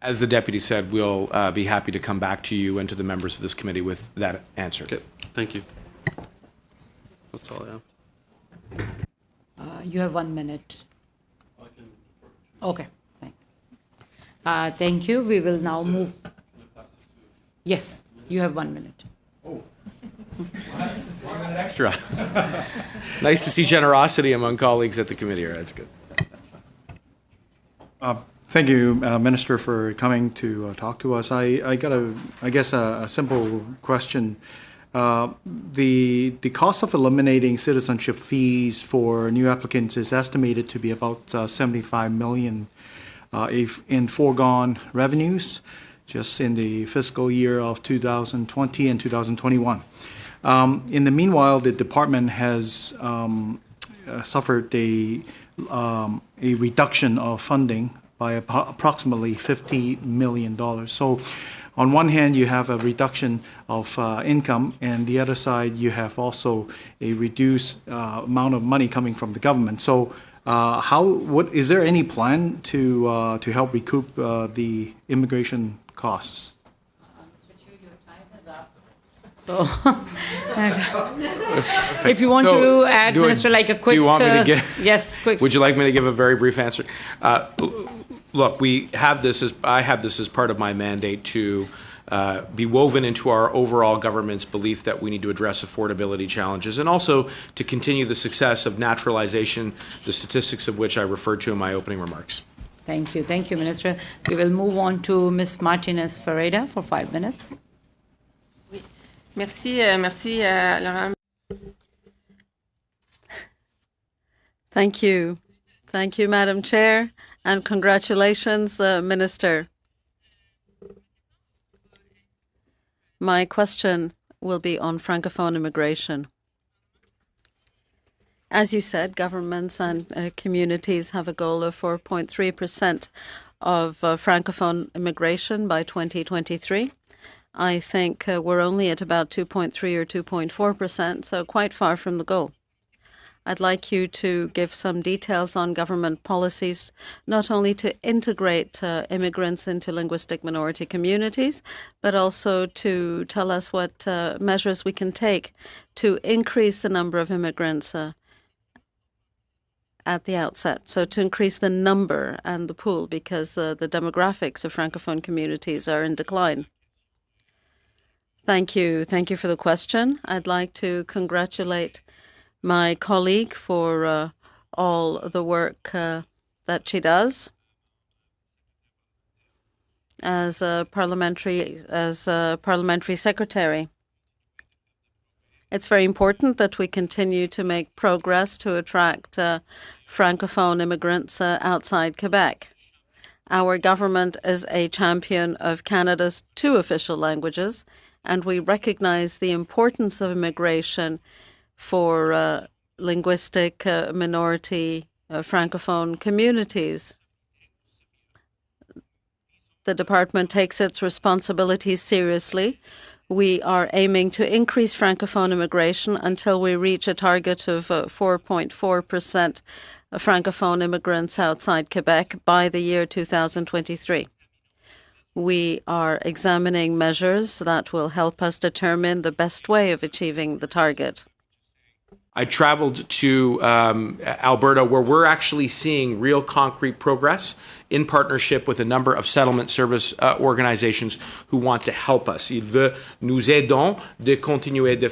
As the Deputy said, we'll be happy to come back to you and to the members of this committee with that answer. Okay, thank you. That's all I have. You have 1 minute. Okay, thank you. We will now move. Yes, you have 1 minute. Oh. Extra. Nice to see generosity among colleagues at the committee here. That's good. Thank you, Minister, for coming to talk to us. I got a simple question. The cost of eliminating citizenship fees for new applicants is estimated to be about $75 million in foregone revenues, just in the fiscal year of 2020 and 2021. In the meanwhile, the department has suffered a reduction of funding by approximately $50 million. So on one hand, you have a reduction of income, and the other side, you have also a reduced amount of money coming from the government. So is there any plan to help recoup the immigration costs? So, if you want to add, Minister, like a quick... Do you want me to give... Yes, quick. Would you like me to give a very brief answer? Look, I have this as part of my mandate to be woven into our overall government's belief that we need to address affordability challenges, and also to continue the success of naturalization, the statistics of which I referred to in my opening remarks. Thank you, Minister. We will move on to Ms. Martinez-Ferreira for 5 minutes. Merci, Laurent. Thank you, Madam Chair, and congratulations, Minister. My question will be on Francophone immigration. As you said, governments and communities have a goal of 4.3% of Francophone immigration by 2023. I think we're only at about 2.3 or 2.4%, so quite far from the goal. I'd like you to give some details on government policies, not only to integrate immigrants into linguistic minority communities, but also to tell us what measures we can take to increase the number of immigrants at the outset. So to increase the number and the pool, because the demographics of Francophone communities are in decline. Thank you for the question. I'd like to congratulate my colleague for all the work that she does as a parliamentary secretary. It's very important that we continue to make progress to attract Francophone immigrants outside Quebec. Our government is a champion of Canada's 2 official languages, and we recognize the importance of immigration for linguistic minority Francophone communities. The department takes its responsibilities seriously. We are aiming to increase Francophone immigration until we reach a target of 4.4% Francophone immigrants outside Quebec by the year 2023. We are examining measures that will help us determine the best way of achieving the target. I traveled to Alberta, where we're actually seeing real concrete progress in partnership with a number of settlement service organizations who want to help us. Il veut nous aidons de continuer de.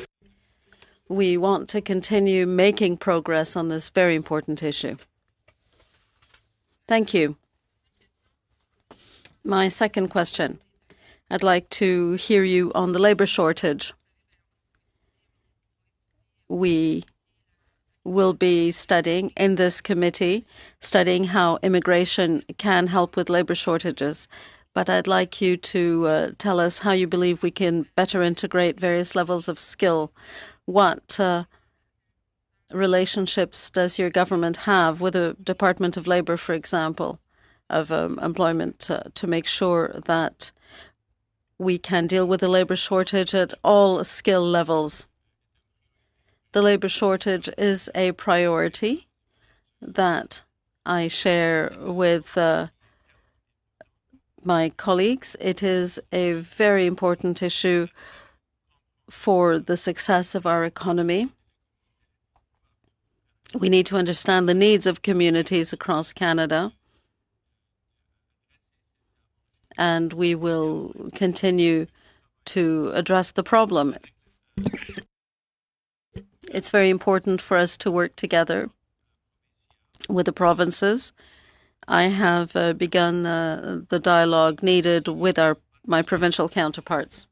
We want to continue making progress on this very important issue. Thank you. My second question. I'd like to hear you on the labor shortage. We will be studying in this committee, studying how immigration can help with labor shortages. But I'd like you to tell us how you believe we can better integrate various levels of skill. What relationships does your government have with the Department of Labor, for example, of employment, to make sure that we can deal with the labor shortage at all skill levels? The labor shortage is a priority that I share with my colleagues. It is a very important issue for the success of our economy. We need to understand the needs of communities across Canada, and we will continue to address the problem. It's very important for us to work together with the provinces. I have begun the dialogue needed with my provincial counterparts.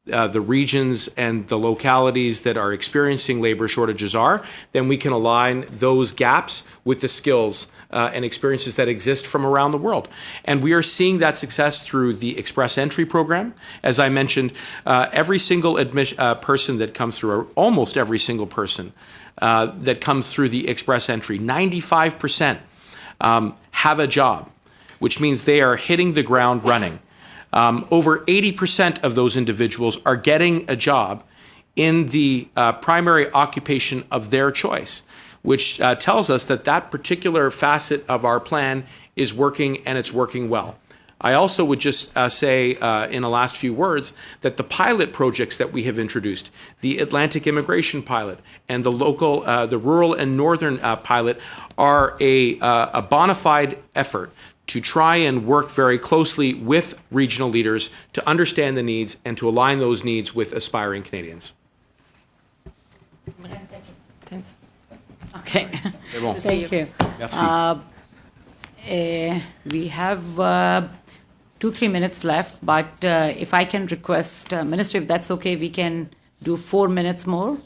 The regions and the localities that are experiencing labor shortages are, then we can align those gaps with the skills and experiences that exist from around the world. And we are seeing that success through the Express Entry program. As I mentioned, every single person that comes through, or almost every single person that comes through the Express Entry, 95% have a job, which means they are hitting the ground running. Over 80% of those individuals are getting a job in the primary occupation of their choice, which tells us that that particular facet of our plan is working, and it's working well. I also would just say in the last few words that the pilot projects that we have introduced, the Atlantic Immigration Pilot and the local, the rural and northern pilot, are a bona fide effort to try and work very closely with regional leaders to understand the needs and to align those needs with aspiring Canadians. Okay. Thank you. Merci. We have 2-3 minutes left, but if I can request, Minister, if that's okay, we can do 4 minutes more.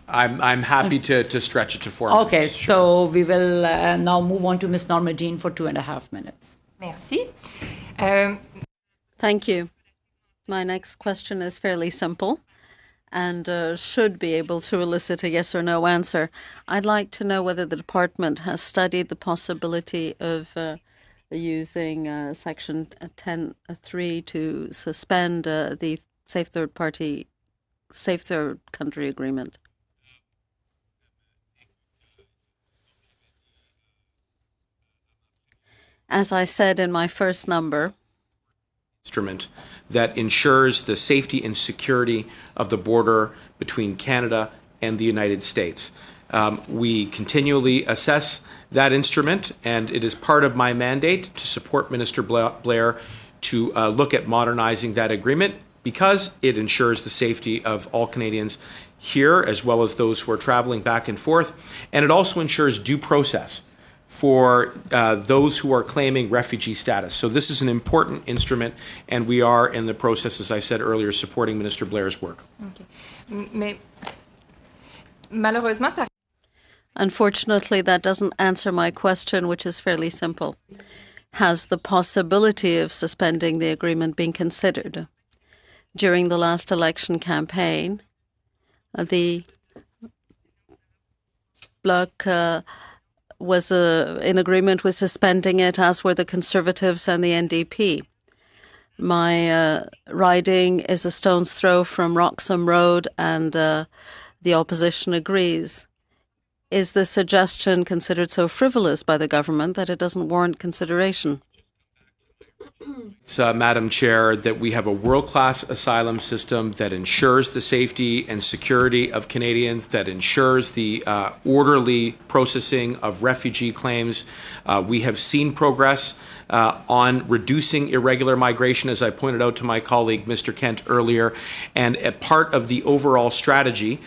I'm happy to stretch it to 4 minutes. Okay, so we will now move on to Ms. Norma Dean for 2.5 minutes. Merci. Thank you. My next question is fairly simple and should be able to elicit a yes or no answer. I'd like to know whether the department has studied the possibility of using Section 10.3 to suspend the Safe Third Country Agreement. As I said in my first number, instrument that ensures the safety and security of the border between Canada and the United States. We continually assess that instrument, and it is part of my mandate to support Minister Blair to look at modernizing that agreement because it ensures the safety of all Canadians here as well as those who are traveling back and forth, and it also ensures due process for those who are claiming refugee status. So this is an important instrument, and we are in the process, as I said earlier, supporting Minister Blair's work. Okay. Mais malheureusement, ça... Unfortunately, that doesn't answer my question, which is fairly simple. Has the possibility of suspending the agreement been considered? During the last election campaign, the Bloc was in agreement with suspending it, as were the Conservatives and the NDP. My riding is a stone's throw from Roxham Road, and the opposition agrees. Is the suggestion considered so frivolous by the government that it doesn't warrant consideration? Madam Chair, that we have a world-class asylum system that ensures the safety and security of Canadians, that ensures the orderly processing of refugee claims. We have seen progress on reducing irregular migration, as I pointed out to my colleague, Mr. Kent, earlier. And a part of the overall strategy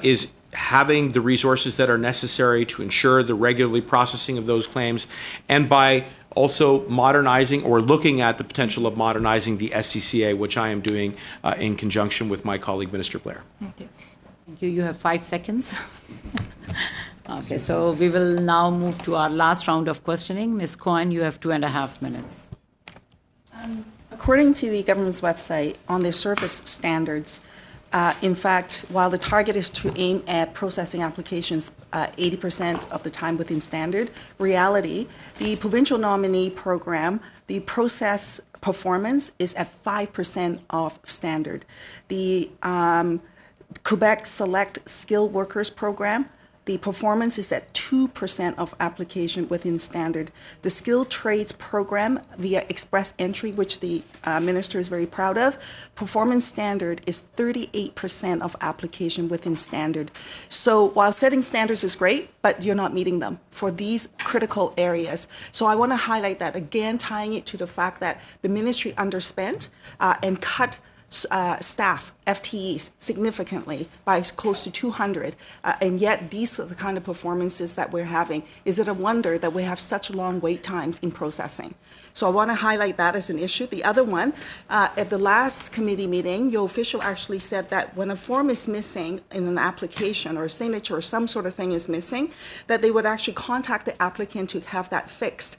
is having the resources that are necessary to ensure the regularly processing of those claims, and by also modernizing or looking at the potential of modernizing the SCCA, which I am doing in conjunction with my colleague, Minister Blair. Okay. Thank you. You have 5 seconds. Okay, so we will now move to our last round of questioning. Ms. Cohen, you have 2.5 minutes. According to the government's website, on their service standards, in fact, while the target is to aim at processing applications 80% of the time within standard, reality, the provincial nominee program, the process performance is at 5% of standard. The Quebec Select Skilled Workers program, the performance is at 2% of application within standard. The skilled trades program via express entry, which the minister is very proud of, performance standard is 38% of application within standard. So while setting standards is great, but you're not meeting them for these critical areas. So I want to highlight that again, tying it to the fact that the ministry underspent and cut staff, FTEs, significantly by close to 200, and yet these are the kind of performances that we're having. Is it a wonder that we have such long wait times in processing? So I want to highlight that as an issue. The other one, at the last committee meeting, your official actually said that when a form is missing in an application or a signature or some sort of thing is missing, that they would actually contact the applicant to have that fixed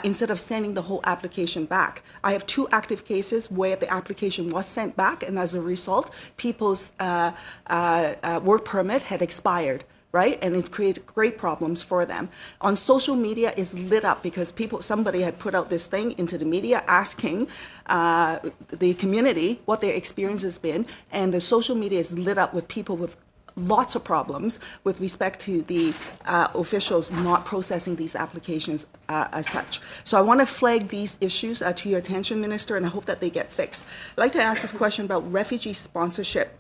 instead of sending the whole application back. I have 2 active cases where the application was sent back, and as a result, people's work permit had expired, right? And it created great problems for them. On social media is lit up because somebody had put out this thing into the media asking the community what their experience has been, and the social media is lit up with people with lots of problems with respect to the officials not processing these applications as such. So I want to flag these issues to your attention, Minister, and I hope that they get fixed. I'd like to ask this question about refugee sponsorship.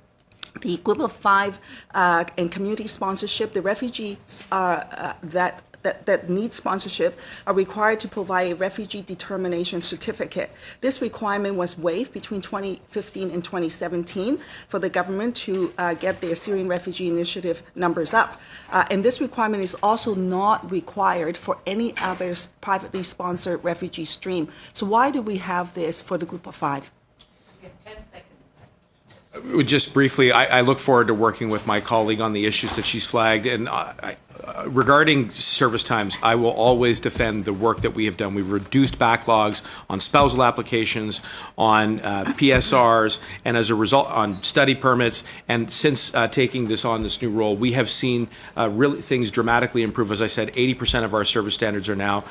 The Group of 5 and community sponsorship, the refugees that need sponsorship are required to provide a refugee determination certificate. This requirement was waived between 2015 and 2017 for the government to get their Syrian Refugee Initiative numbers up. And this requirement is also not required for any other privately sponsored refugee stream. So why do we have this for the Group of 5? You have 10 seconds. Just briefly, I look forward to working with my colleague on the issues that she's flagged. And regarding service times, I will always defend the work that we have done. We've reduced backlogs on spousal applications, on PSRs, and as a result, on study permits. And since taking this new role, we have seen really things dramatically improve. As I said, 80% of our service standards are now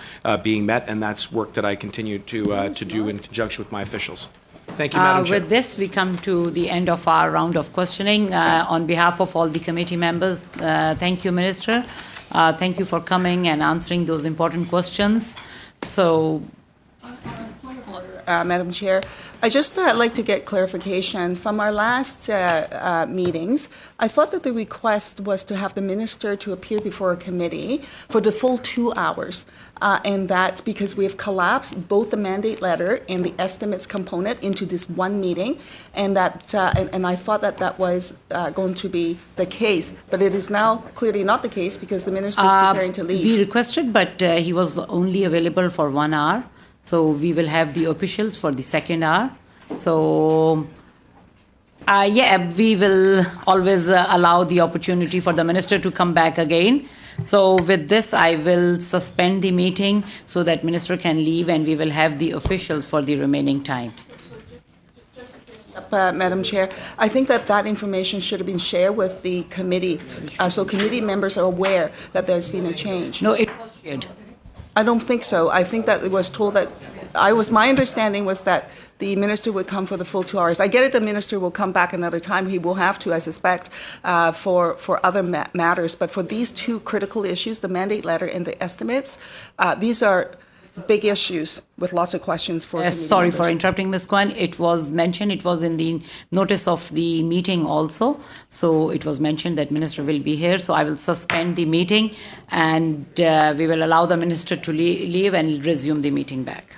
being met, and that's work that I continue to do in conjunction with my officials. Thank you, Madam Chair. With this, we come to the end of our round of questioning. On behalf of all the committee members, thank you, Minister. Thank you for coming and answering those important questions. So, Madam Chair, I just like to get clarification. From our last meetings, I thought that the request was to have the minister to appear before a committee for the full 2 hours. And that's because we have collapsed both the mandate letter and the estimates component into this one meeting, and that and I thought that was going to be the case, but it is now clearly not the case because the minister is preparing to leave. We requested, but he was only available for 1 hour, so we will have the officials for the second hour. So. We will always allow the opportunity for the minister to come back again. So with this, I will suspend the meeting so that minister can leave and we will have the officials for the remaining time. Madam Chair, I think that information should have been shared with the committee, so committee members are aware that there's been a change. No, it was shared. I don't think so. I think that it was told that my understanding was that the minister would come for the full 2 hours. I get it, the minister will come back another time. He will have to, I suspect, for other matters. But for these two critical issues, the mandate letter and the estimates, these are big issues with lots of questions for Yes, committee sorry members. for interrupting, Ms. Kwan. It was mentioned, it was in the notice of the meeting also. So it was mentioned that minister will be here. So I will suspend the meeting and we will allow the minister to leave and resume the meeting back.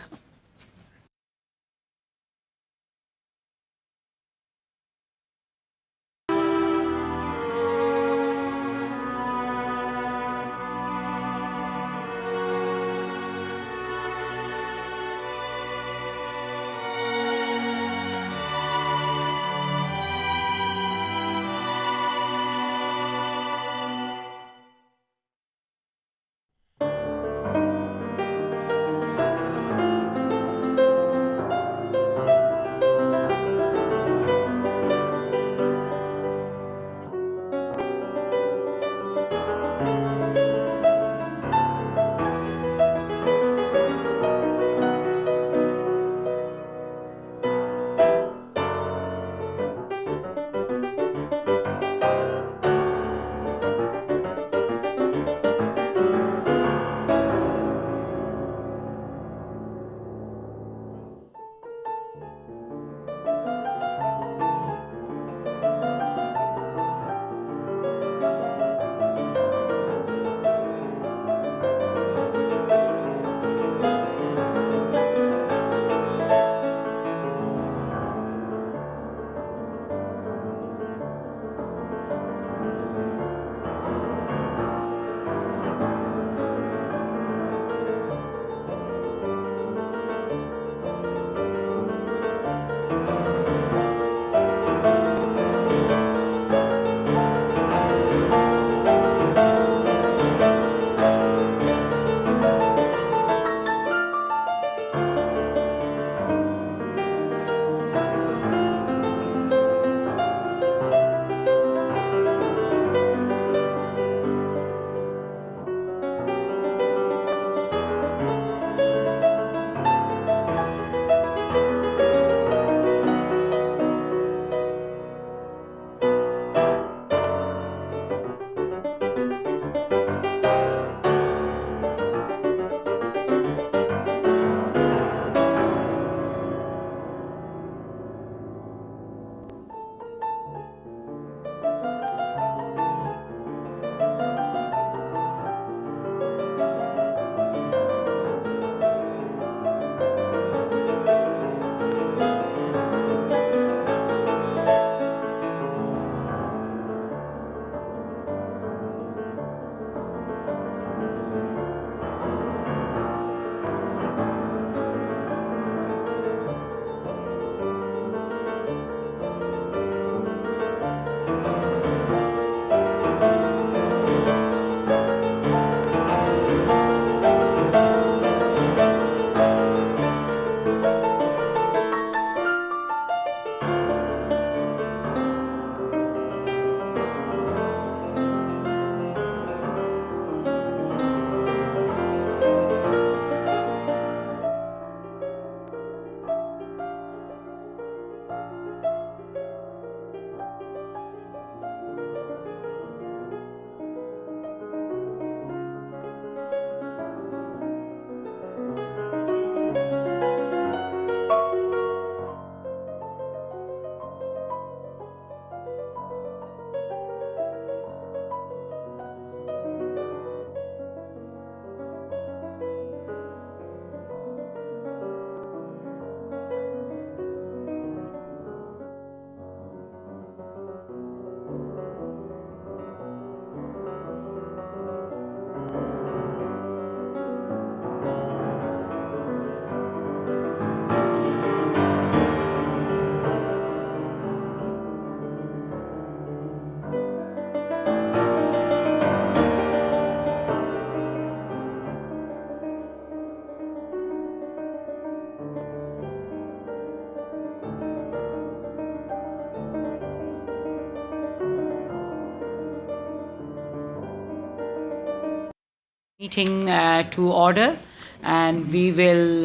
Meeting to order, and we will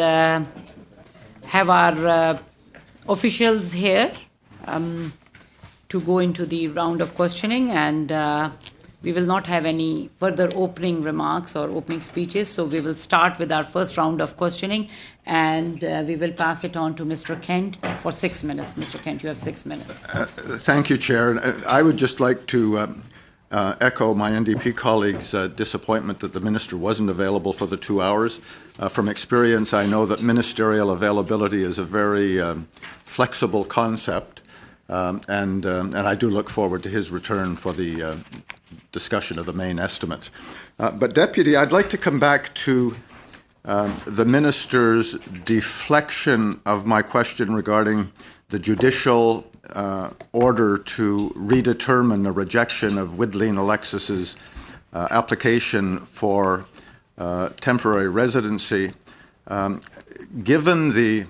have our officials here to go into the round of questioning, and we will not have any further opening remarks or opening speeches. So we will start with our first round of questioning, and we will pass it on to Mr. Kent for 6 minutes. Mr. Kent, you have 6 minutes. Thank you, Chair. I would just like to echo my NDP colleagues' disappointment that the Minister wasn't available for the 2 hours. From experience, I know that ministerial availability is a very flexible concept, and I do look forward to his return for the discussion of the main estimates. But, Deputy, I'd like to come back to the Minister's deflection of my question regarding the judicial order to redetermine the rejection of Widleen Alexis's application for temporary residency. Given the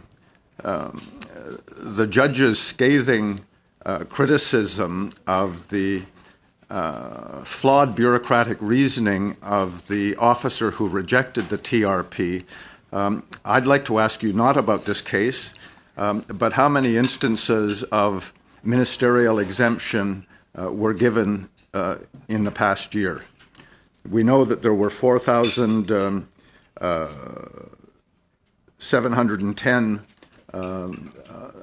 judge's scathing criticism of the flawed bureaucratic reasoning of the officer who rejected the TRP, I'd like to ask you not about this case, but how many instances of ministerial exemption were given in the past year? We know that there were 4,710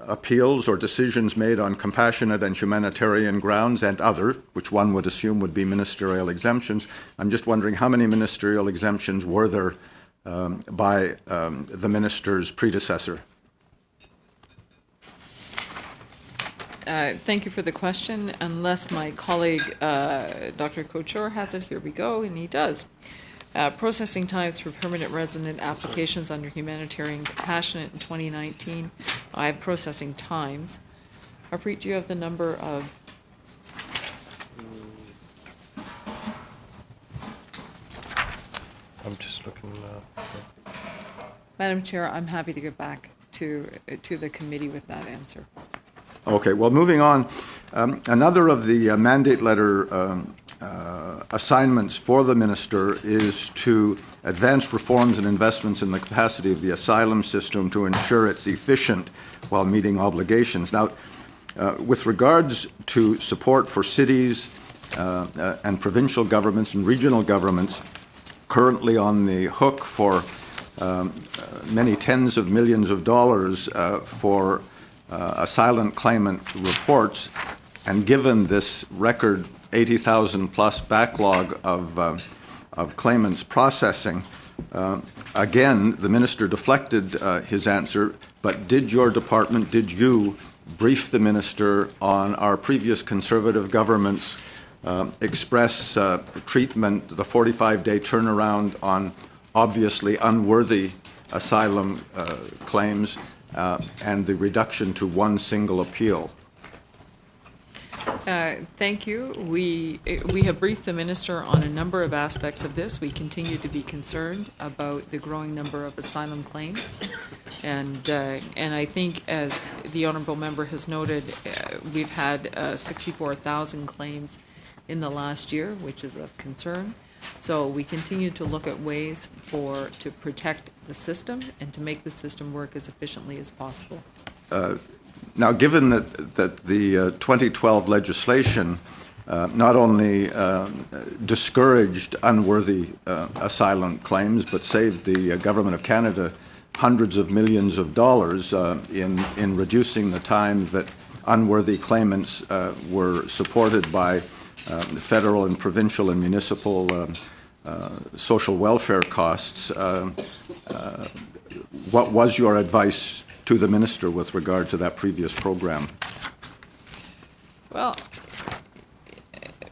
appeals or decisions made on compassionate and humanitarian grounds and other, which one would assume would be ministerial exemptions. I'm just wondering how many ministerial exemptions were there by the minister's predecessor? Thank you for the question. Unless my colleague, Dr. Couture, has it, here we go, and he does. Processing times for permanent resident applications under humanitarian compassionate in 2019. I have processing times. Harpreet, do you have the number of? I'm just looking. Madam Chair, I'm happy to get back to the committee with that answer. Okay, well, moving on, another of the mandate letter assignments for the Minister is to advance reforms and investments in the capacity of the asylum system to ensure it's efficient while meeting obligations. Now, with regards to support for cities and provincial governments and regional governments currently on the hook for many tens of millions of dollars for asylum claimant reports, and given this record 80,000 plus backlog of claimants processing, again, the Minister deflected his answer, but did your department, did you brief the Minister on our previous Conservative government's express treatment, the 45-day turnaround on obviously unworthy asylum claims, and the reduction to one single appeal? Thank you. We have briefed the Minister on a number of aspects of this. We continue to be concerned about the growing number of asylum claims, and I think, as the honourable member has noted, we've had 64,000 claims in the last year, which is of concern. So we continue to look at ways to protect the system and to make the system work as efficiently as possible. Now, given that the 2012 legislation not only discouraged unworthy asylum claims, but saved the Government of Canada hundreds of millions of dollars in reducing the time that unworthy claimants were supported by federal and provincial and municipal social welfare costs. What was your advice to the Minister with regard to that previous program? Well,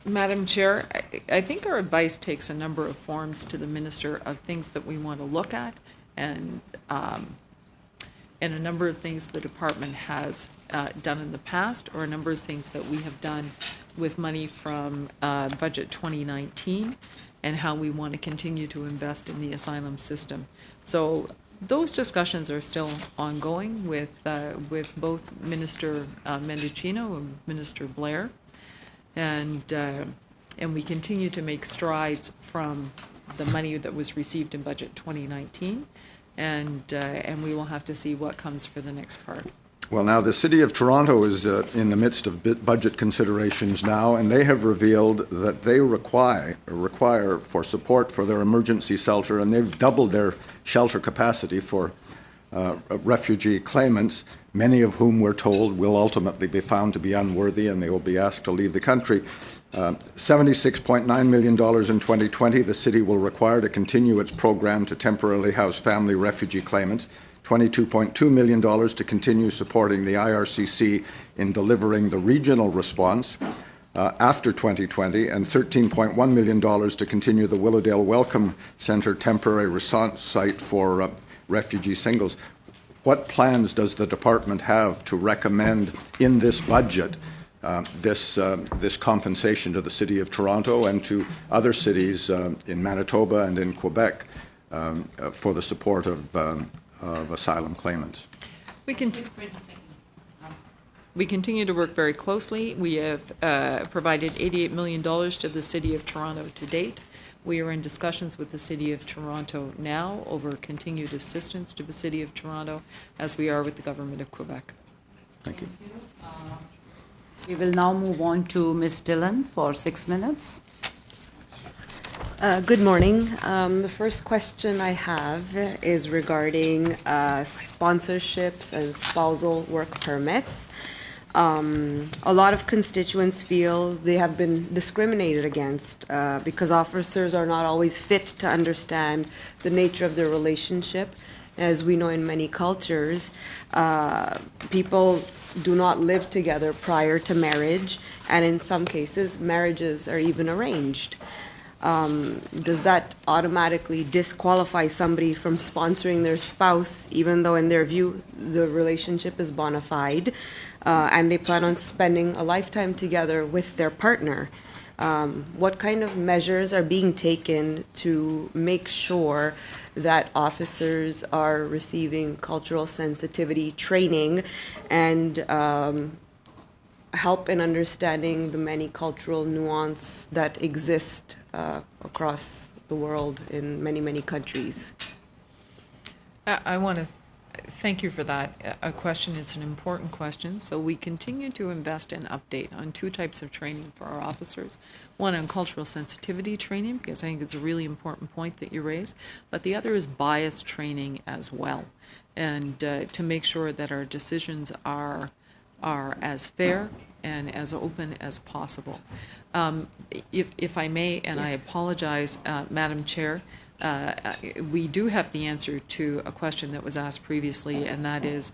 Madam Chair, I think our advice takes a number of forms to the Minister of things that we want to look at, and a number of things the department has done in the past, or a number of things that we have done with money from Budget 2019, and how we want to continue to invest in the asylum system. So those discussions are still ongoing with both Minister Mendicino and Minister Blair, and we continue to make strides from the money that was received in Budget 2019, and we will have to see what comes for the next part. Well, now the City of Toronto is in the midst of budget considerations now, and they have revealed that they require for support for their emergency shelter, and they've doubled their shelter capacity for refugee claimants, many of whom we're told will ultimately be found to be unworthy and they will be asked to leave the country. $76.9 million in 2020 the city will require to continue its program to temporarily house family refugee claimants, $22.2 million to continue supporting the IRCC in delivering the regional response after 2020, and $13.1 million to continue the Willowdale Welcome Centre temporary response site for refugee singles. What plans does the department have to recommend in this budget this compensation to the City of Toronto and to other cities in Manitoba and in Quebec for the support of asylum claimants? We continue to work very closely. We have provided $88 million to the City of Toronto to date. We are in discussions with the City of Toronto now over continued assistance to the City of Toronto, as we are with the Government of Quebec. Thank you. We will now move on to Ms. Dillon for 6 minutes. Good morning. The first question I have is regarding sponsorships and spousal work permits. A lot of constituents feel they have been discriminated against because officers are not always fit to understand the nature of their relationship. As we know, in many cultures, people do not live together prior to marriage, and in some cases, marriages are even arranged. Does that automatically disqualify somebody from sponsoring their spouse, even though in their view the relationship is bona fide and they plan on spending a lifetime together with their partner? What kind of measures are being taken to make sure that officers are receiving cultural sensitivity training and help in understanding the many cultural nuance that exist across the world in many, many countries? I want to thank you for that question. It's an important question. So we continue to invest and update on two types of training for our officers. One on cultural sensitivity training, because I think it's a really important point that you raise, but the other is bias training as well, and to make sure that our decisions are as fair and as open as possible. If I may, and I apologize, Madam Chair, we do have the answer to a question that was asked previously, and that is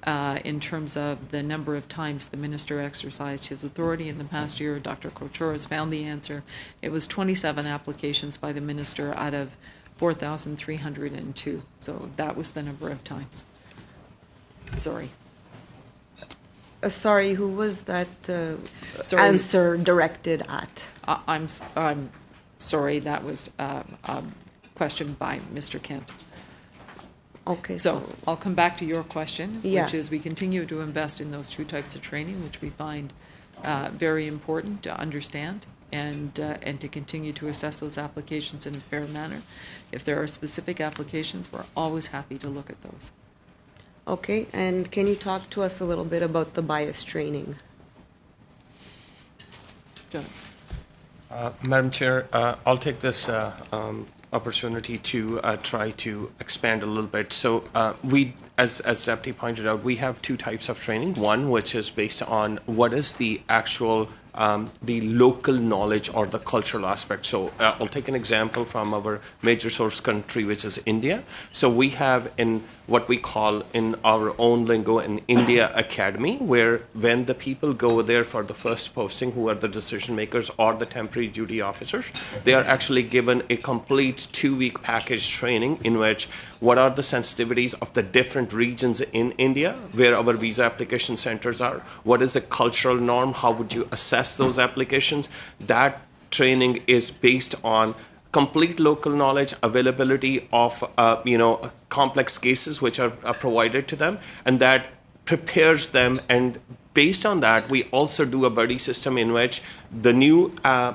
in terms of the number of times the minister exercised his authority in the past year. Dr. Couture has found the answer. It was 27 applications by the minister out of 4,302. So that was the number of times. Sorry. Sorry, who was that answer directed at? I'm sorry, that was question by Mr. Kent. Okay. So I'll come back to your question, Yeah. which is we continue to invest in those two types of training, which we find very important to understand and to continue to assess those applications in a fair manner. If there are specific applications, we're always happy to look at those. Okay, and can you talk to us a little bit about the bias training? John. Madam Chair, I'll take this opportunity to try to expand a little bit. So we, as Deputy pointed out, we have two types of training. One, which is based on what is the actual the local knowledge or the cultural aspect. So I'll take an example from our major source country, which is India. So we have in what we call in our own lingo an India Academy, where when the people go there for the first posting, who are the decision makers or the temporary duty officers, they are actually given a complete 2-week package training in which what are the sensitivities of the different regions in India, where our visa application centers are, what is the cultural norm, how would you assess those applications. That training is based on complete local knowledge, availability of complex cases which are provided to them, and that prepares them and based on that, we also do a buddy system in which the new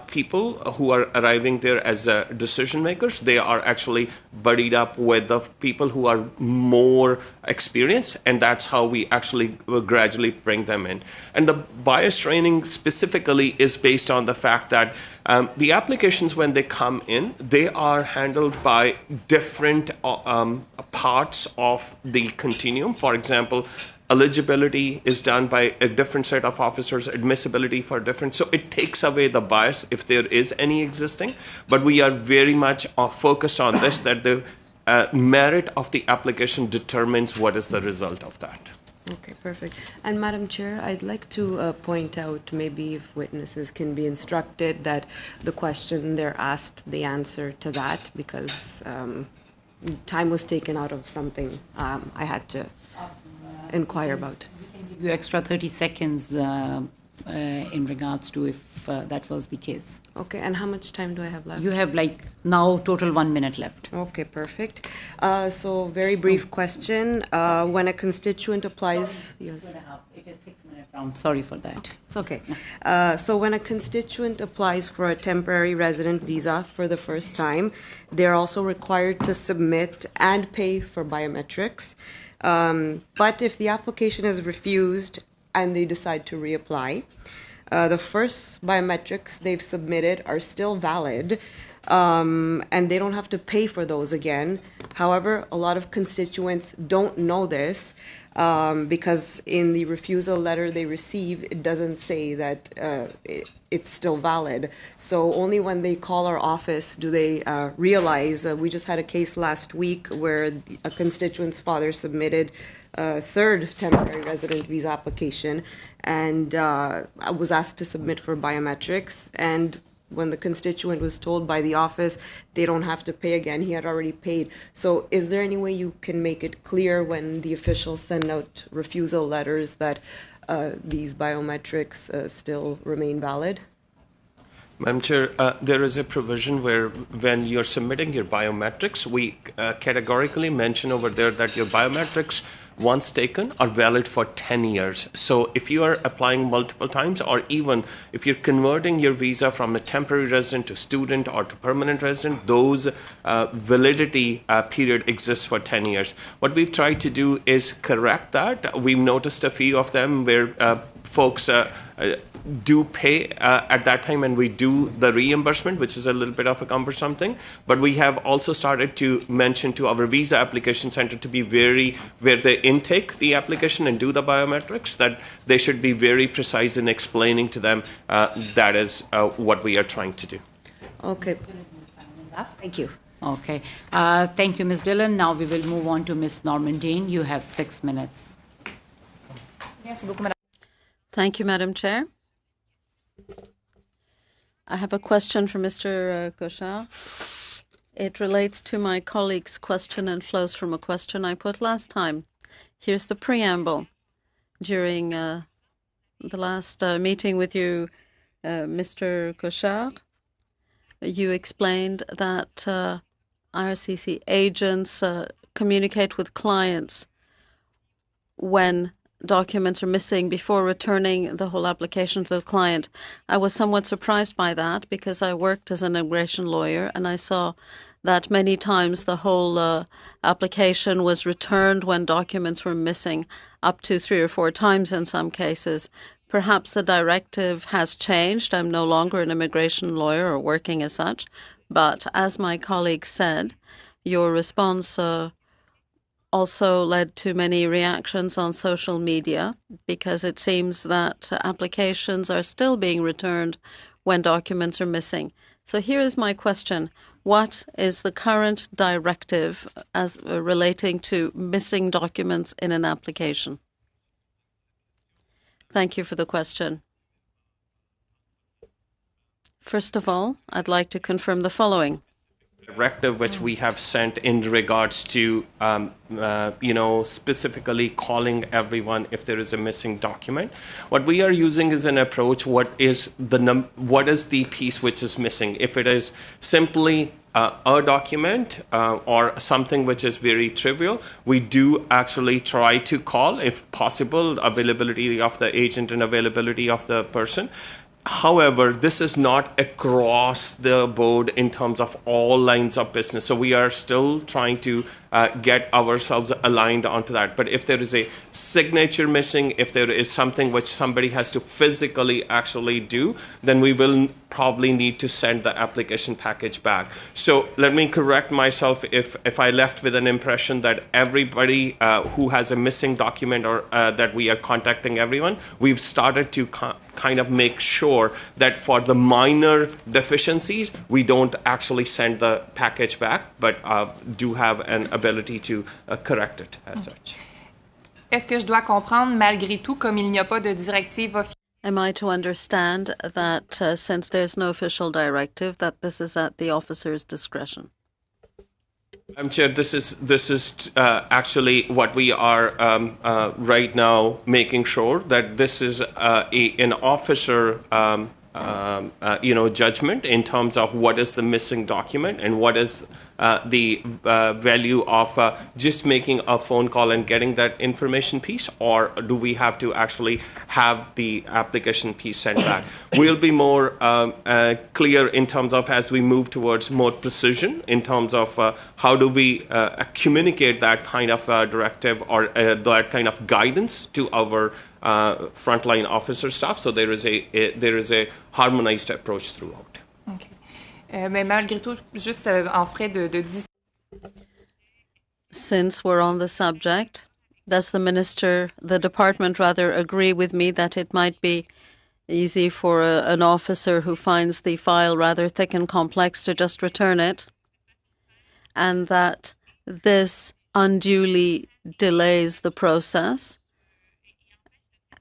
people who are arriving there as decision makers, they are actually buddied up with the people who are more experienced, and that's how we actually gradually bring them in. And the bias training specifically is based on the fact that the applications, when they come in, they are handled by different parts of the continuum. For example, eligibility is done by a different set of officers, admissibility for different. So it takes away the bias if there is any existing. But we are very much focused on this, that the merit of the application determines what is the result of that. Okay, perfect. And Madam Chair, I'd like to point out, maybe if witnesses can be instructed, that the question they're asked, the answer to that, because time was taken out of something I had to inquire about. We can give you extra 30 seconds in regards to if that was the case. Okay, and how much time do I have left? You have like now total 1 minute left. Okay, perfect. So very brief question. When a constituent applies... Yes. It is 6 minute round. Sorry for that. It's okay. So when a constituent applies for a temporary resident visa for the first time, they're also required to submit and pay for biometrics. But if the application is refused and they decide to reapply, the first biometrics they've submitted are still valid, and they don't have to pay for those again. However, a lot of constituents don't know this because in the refusal letter they receive, it doesn't say that it's still valid. So only when they call our office do they realize. We just had a case last week where a constituent's father submitted a third temporary resident visa application and was asked to submit for biometrics. And when the constituent was told by the office they don't have to pay again, he had already paid. So is there any way you can make it clear when the officials send out refusal letters that these biometrics still remain valid? Madam Chair, there is a provision where when you're submitting your biometrics, we categorically mention over there that your biometrics, once taken, are valid for 10 years. So if you are applying multiple times, or even if you're converting your visa from a temporary resident to student or to permanent resident, those validity period exists for 10 years. What we've tried to do is correct that. We've noticed a few of them where folks do pay at that time, and we do the reimbursement, which is a little bit of a cumbersome thing. But we have also started to mention to our visa application center to be very, where they intake the application and do the biometrics, that they should be very precise in explaining to them that is what we are trying to do. Okay. Thank you. Okay. Thank you, Ms. Dillon. Now we will move on to Ms. Normandine. You have 6 minutes. Thank you, Madam Chair. I have a question for Mr. Cochard. It relates to my colleague's question and flows from a question I put last time. Here's the preamble. During the last meeting with you, Mr. Cochard, you explained that IRCC agents communicate with clients when documents are missing before returning the whole application to the client. I was somewhat surprised by that because I worked as an immigration lawyer and I saw that many times the whole application was returned when documents were missing, up to 3 or 4 times in some cases. Perhaps the directive has changed. I'm no longer an immigration lawyer or working as such. But as my colleague said, your response also led to many reactions on social media because it seems that applications are still being returned when documents are missing. So here is my question. What is the current directive as relating to missing documents in an application? Thank you for the question. First of all, I'd like to confirm the following. Directive which we have sent in regards to, specifically calling everyone if there is a missing document. What we are using is an approach. What is the piece which is missing? If it is simply a document or something which is very trivial, we do actually try to call, if possible, availability of the agent and availability of the person. However, this is not across the board in terms of all lines of business. So we are still trying to get ourselves aligned onto that. But if there is a signature missing, if there is something which somebody has to physically actually do, then we will probably need to send the application package back. So let me correct myself if I left with an impression that everybody who has a missing document or that we are contacting everyone, we've started to kind of make sure that for the minor deficiencies, we don't actually send the package back, but do have an ability to correct it as such. Est-ce que je dois comprendre, malgré tout, comme il n'y a pas de directive officielle? Am I to understand that since there's no official directive, that this is at the officer's discretion? Chair, this is actually what we are right now making sure that this is an officer judgment in terms of what is the missing document and what is the value of just making a phone call and getting that information piece, or do we have to actually have the application piece sent back? We'll be more clear in terms of as we move towards more precision in terms of how do we communicate that kind of directive or that kind of guidance to our frontline officer staff. So there is a harmonized approach throughout. Okay. Mais malgré tout, juste en frais de Since we're on the subject, does the department rather, agree with me that it might be easy for an officer who finds the file rather thick and complex to just return it, and that this unduly delays the process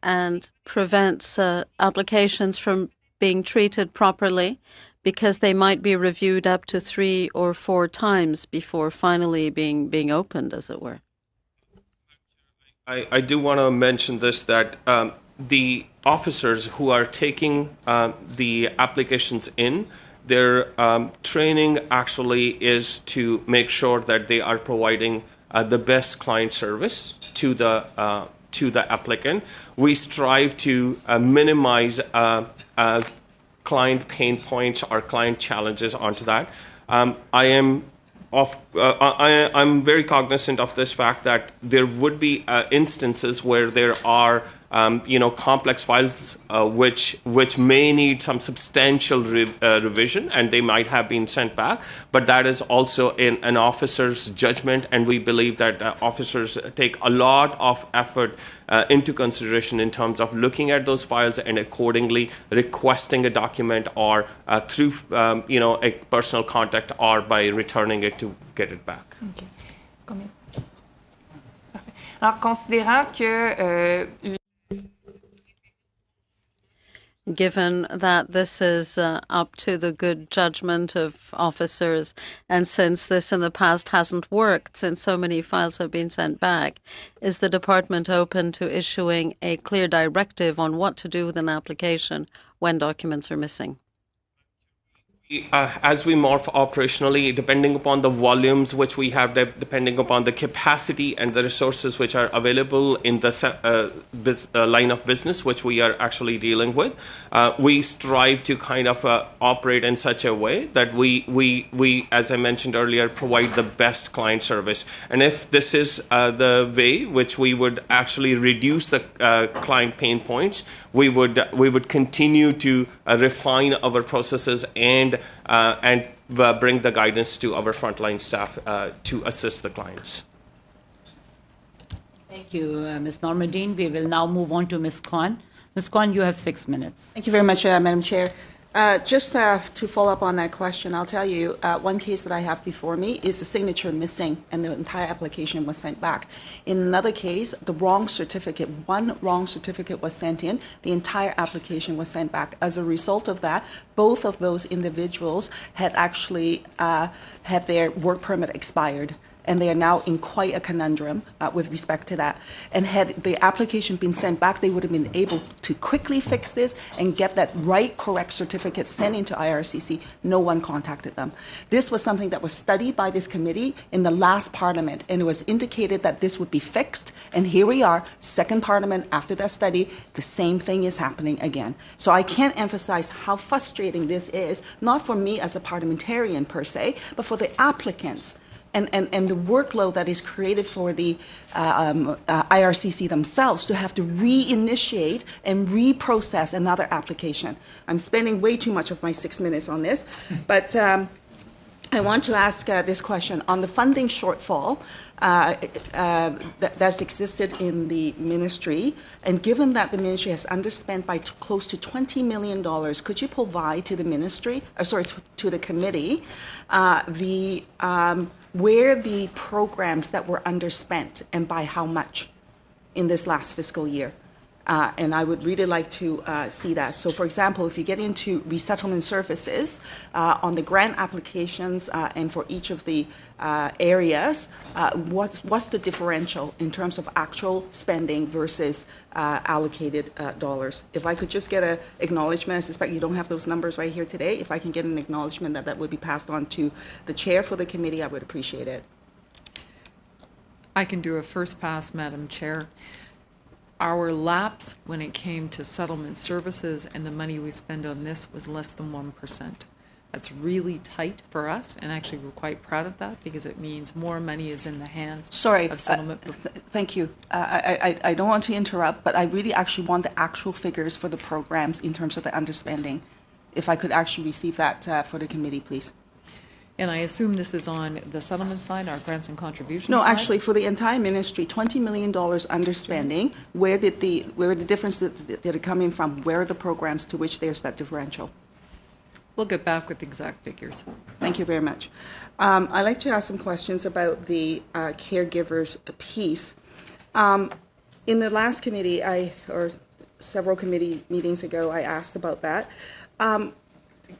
and prevents applications from being treated properly because they might be reviewed up to 3 or 4 times before finally being opened, as it were? I do want to mention this, that the officers who are taking the applications in, their training actually is to make sure that they are providing the best client service to the applicant. We strive to minimize client pain points or client challenges onto that. I'm very cognizant of this fact that there would be instances where there are complex files which may need some substantial revision, and they might have been sent back. But that is also an officer's judgment, and we believe that officers take a lot of effort into consideration in terms of looking at those files and accordingly requesting a document or through a personal contact or by returning it to get it back. Okay. Combien? Parfait. Alors, considérant que given that this is up to the good judgment of officers, and since this in the past hasn't worked, since so many files have been sent back, is the department open to issuing a clear directive on what to do with an application when documents are missing? As we morph operationally, depending upon the volumes which we have, depending upon the capacity and the resources which are available in the line of business which we are actually dealing with, we strive to kind of operate in such a way that we, as I mentioned earlier, provide the best client service. And if this is the way which we would actually reduce the client pain points, we would continue to refine our processes and bring the guidance to our frontline staff to assist the clients. Thank you, Ms. Normandine. We will now move on to Ms. Kwan. Ms. Kwan, you have 6 minutes. Thank you very much, Madam Chair. Just to follow up on that question, I'll tell you, one case that I have before me is the signature missing and the entire application was sent back. In another case, one wrong certificate was sent in, the entire application was sent back. As a result of that, both of those individuals had actually had their work permit expired. and they are now in quite a conundrum with respect to that. And had the application been sent back, they would have been able to quickly fix this and get that right, correct certificate sent into IRCC. No one contacted them. This was something that was studied by this committee in the last Parliament, and it was indicated that this would be fixed. And here we are, second Parliament after that study, the same thing is happening again. So I can't emphasize how frustrating this is, not for me as a parliamentarian per se, but for the applicants. And the workload that is created for the IRCC themselves to have to reinitiate and reprocess another application. I'm spending way too much of my 6 minutes on this, but I want to ask this question. On the funding shortfall that's existed in the ministry, and given that the ministry has underspent by close to $20 million, could you provide to the ministry, to the committee, where the programs that were underspent and by how much in this last fiscal year? And I would really like to see that. So, for example, if you get into resettlement services on the grant applications and for each of the areas, what's the differential in terms of actual spending versus allocated dollars? If I could just get an acknowledgement, I suspect you don't have those numbers right here today. If I can get an acknowledgement that that would be passed on to the chair for the committee, I would appreciate it. I can do a first pass, Madam Chair. Our lapse when it came to settlement services and the money we spend on this was less than 1%. That's really tight for us, and actually we're quite proud of that because it means more money is in the hands of settlement. Thank you. I don't want to interrupt, but I really actually want the actual figures for the programs in terms of the underspending. If I could actually receive that for the committee, please. And I assume this is on the settlement side, our grants and contributions No, side? actually, for the entire ministry, $20 million underspending. Where did the difference did it come in from? Where are the programs to which there's that differential? We'll get back with exact figures. Thank you very much. I'd like to ask some questions about the caregivers piece. In the last committee, or several committee meetings ago, I asked about that.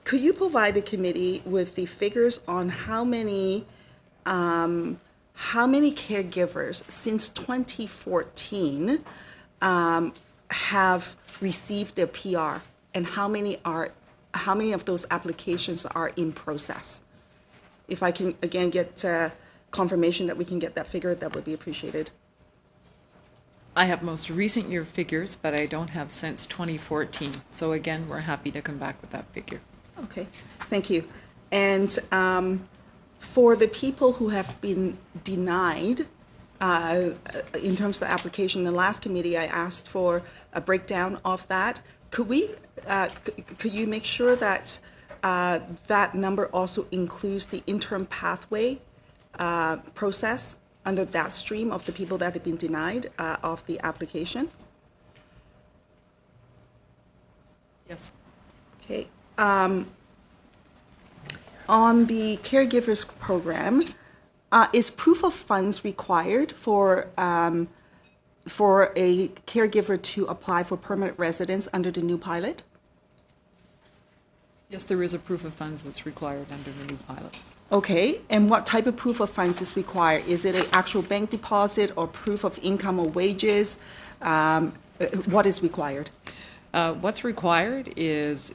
Could you provide the committee with the figures on how many caregivers since 2014 have received their PR, and how many of those applications are in process? If I can again get confirmation that we can get that figure, that would be appreciated. I have most recent year figures, but I don't have since 2014. So again, we're happy to come back with that figure. Okay, thank you. And for the people who have been denied in terms of the application, in the last committee I asked for a breakdown of that. Could you make sure that that number also includes the interim pathway process under that stream of the people that have been denied of the application? Yes. Okay. On the caregivers program, is proof of funds required for a caregiver to apply for permanent residence under the new pilot? Yes, there is a proof of funds that's required under the new pilot. Okay, and what type of proof of funds is required? Is it an actual bank deposit or proof of income or wages? What is required? What's required is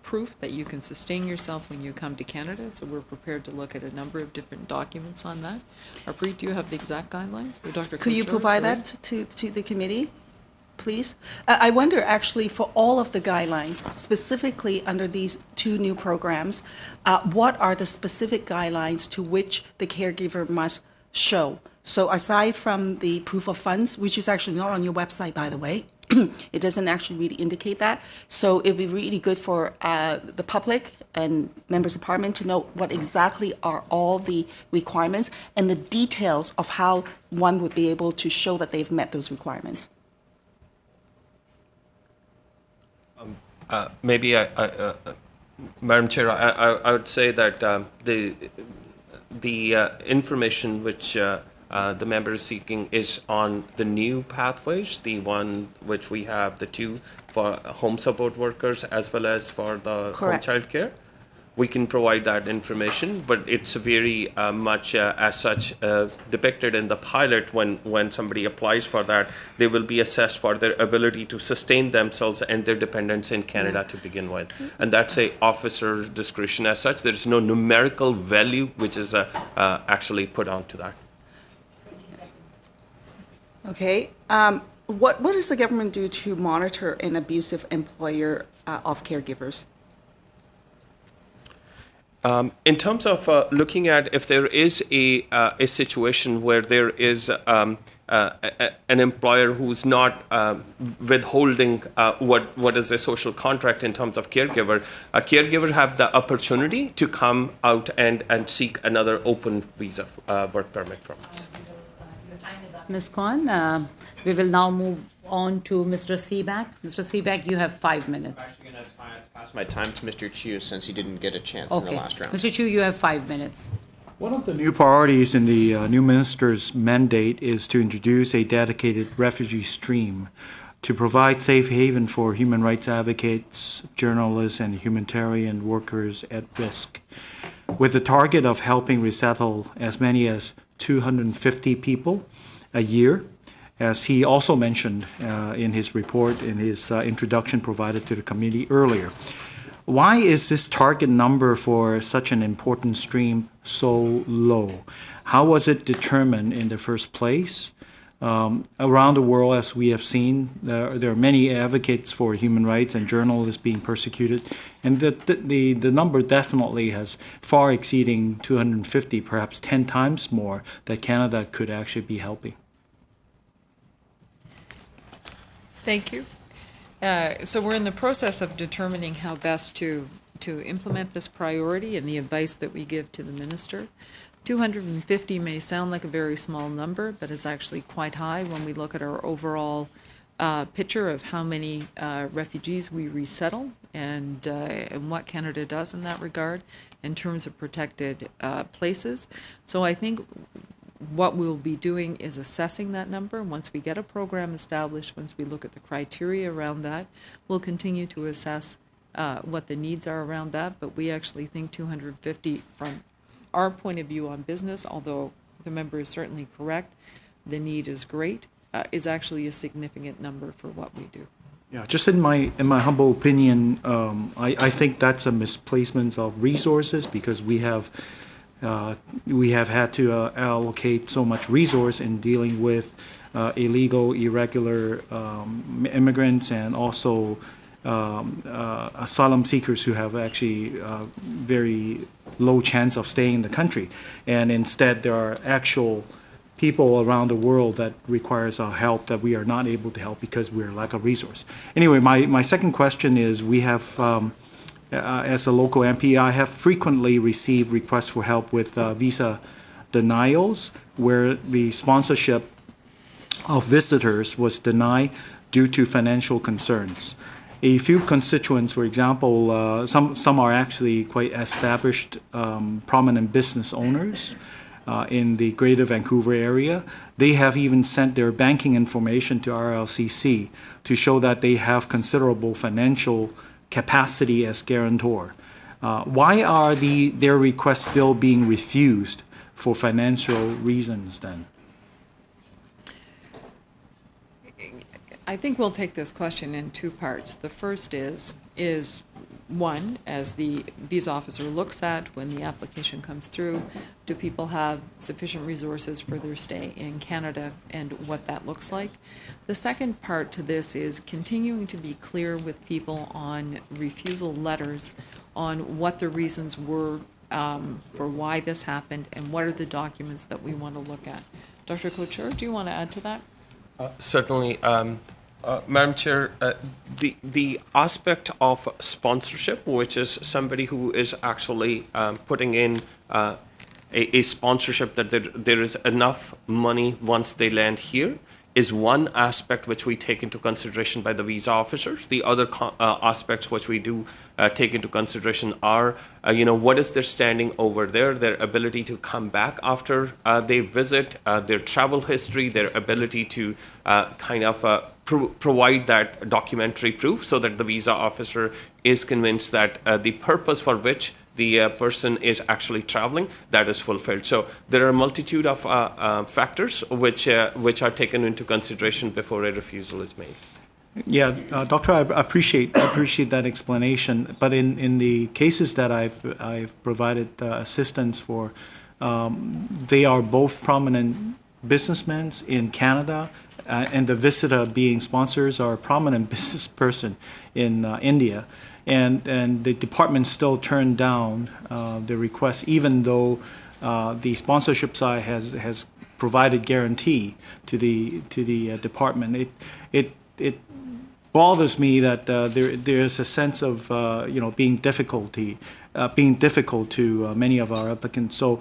proof that you can sustain yourself when you come to Canada, so we're prepared to look at a number of different documents on that. Harpreet, do you have the exact guidelines? Or Dr. Could you Kocho, provide sorry? that to the committee, please? I wonder actually for all of the guidelines, specifically under these two new programs, what are the specific guidelines to which the caregiver must show? So aside from the proof of funds, which is actually not on your website, by the way, it doesn't actually really indicate that. So it'd be really good for the public and members of parliament to know what exactly are all the requirements and the details of how one would be able to show that they've met those requirements. Maybe, Madam Chair, I would say that the information which the member is seeking is on the new pathways, the one which we have, the two for home support workers as well as for the home child care. we can provide that information, but it's very much as such depicted in the pilot. When somebody applies for that, they will be assessed for their ability to sustain themselves and their dependents in Canada to begin with. And that's a officer discretion as such. There's no numerical value which is actually put onto that. Okay. What does the government do to monitor an abusive employer of caregivers? In terms of looking at if there is a situation where there is an employer who's not withholding what is a social contract in terms of caregiver, a caregiver have the opportunity to come out and seek another open visa work permit from us. Ms. Kwan, we will now move on to Mr. Seaback. Mr. Seaback, you have 5 minutes. I'm actually going to pass my time to Mr. Chu since he didn't get a chance in the last round. Mr. Chu, you have 5 minutes. One of the new priorities in the new minister's mandate is to introduce a dedicated refugee stream to provide safe haven for human rights advocates, journalists, and humanitarian workers at risk, with the target of helping resettle as many as 250 people a year, as he also mentioned in his report, in his introduction provided to the committee earlier. Why is this target number for such an important stream so low? How was it determined in the first place? Around the world, as we have seen, there are many advocates for human rights and journalists being persecuted, and the number definitely has far exceeding 250, perhaps 10 times more that Canada could actually be helping. Thank you. So we're in the process of determining how best to implement this priority and the advice that we give to the minister. 250 may sound like a very small number, but it's actually quite high when we look at our overall picture of how many refugees we resettle and what Canada does in that regard in terms of protected places. So I think what we'll be doing is assessing that number. Once we get a program established, once we look at the criteria around that, we'll continue to assess what the needs are around that. But we actually think 250 from our point of view on business, although the member is certainly correct, the need is great, is actually a significant number for what we do. Yeah, just in my humble opinion, I think that's a misplacement of resources because we have had to allocate so much resource in dealing with illegal, irregular immigrants and also asylum seekers who have actually very low chance of staying in the country. And instead, there are actual people around the world that requires our help that we are not able to help because we're lack of resource. Anyway, my second question is we have as a local MP, I have frequently received requests for help with visa denials where the sponsorship of visitors was denied due to financial concerns. A few constituents, for example, some are actually quite established, prominent business owners in the Greater Vancouver area. They have even sent their banking information to RLCC to show that they have considerable financial capacity as guarantor. Why are their requests still being refused for financial reasons then? I think we'll take this question in two parts. The first is one, as the visa officer looks at when the application comes through, do people have sufficient resources for their stay in Canada and what that looks like? The second part to this is continuing to be clear with people on refusal letters on what the reasons were for why this happened and what are the documents that we want to look at. Dr. Couture, do you want to add to that? Certainly. Madam Chair, the aspect of sponsorship, which is somebody who is actually putting in a sponsorship that there is enough money once they land here, is one aspect which we take into consideration by the visa officers. The other aspects which we do take into consideration are, what is their standing over there, their ability to come back after they visit, their travel history, their ability to provide that documentary proof so that the visa officer is convinced that the purpose for which the person is actually traveling, that is fulfilled. So there are a multitude of factors which are taken into consideration before a refusal is made. Yeah, Doctor, I appreciate that explanation. But in the cases that I've provided assistance for, they are both prominent businessmen in Canada, and the visitor being sponsors are a prominent business person in India, and the department still turned down the request, even though the sponsorship side has provided guarantee to the department. It bothers me that there is a sense of being difficult to many of our applicants. So,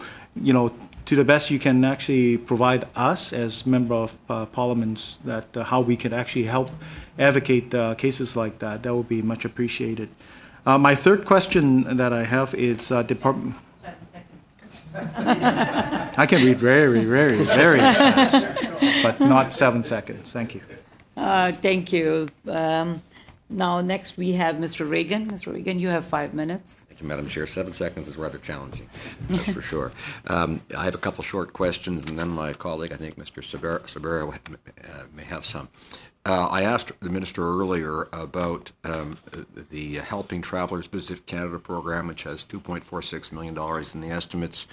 to the best you can actually provide us as member of parliaments that how we can actually help advocate cases like that. That would be much appreciated. My third question that I have is department. I can read very, very, very fast, but not 7 seconds. Thank you. Thank you. Now, next we have Mr. Reagan. Mr. Reagan, you have 5 minutes. Thank you, Madam Chair. 7 seconds is rather challenging, that's for sure. I have a couple short questions, and then my colleague, I think Mr. Sabera, may have some. I asked the Minister earlier about the Helping Travelers Visit Canada program, which has $2.46 million in the estimates.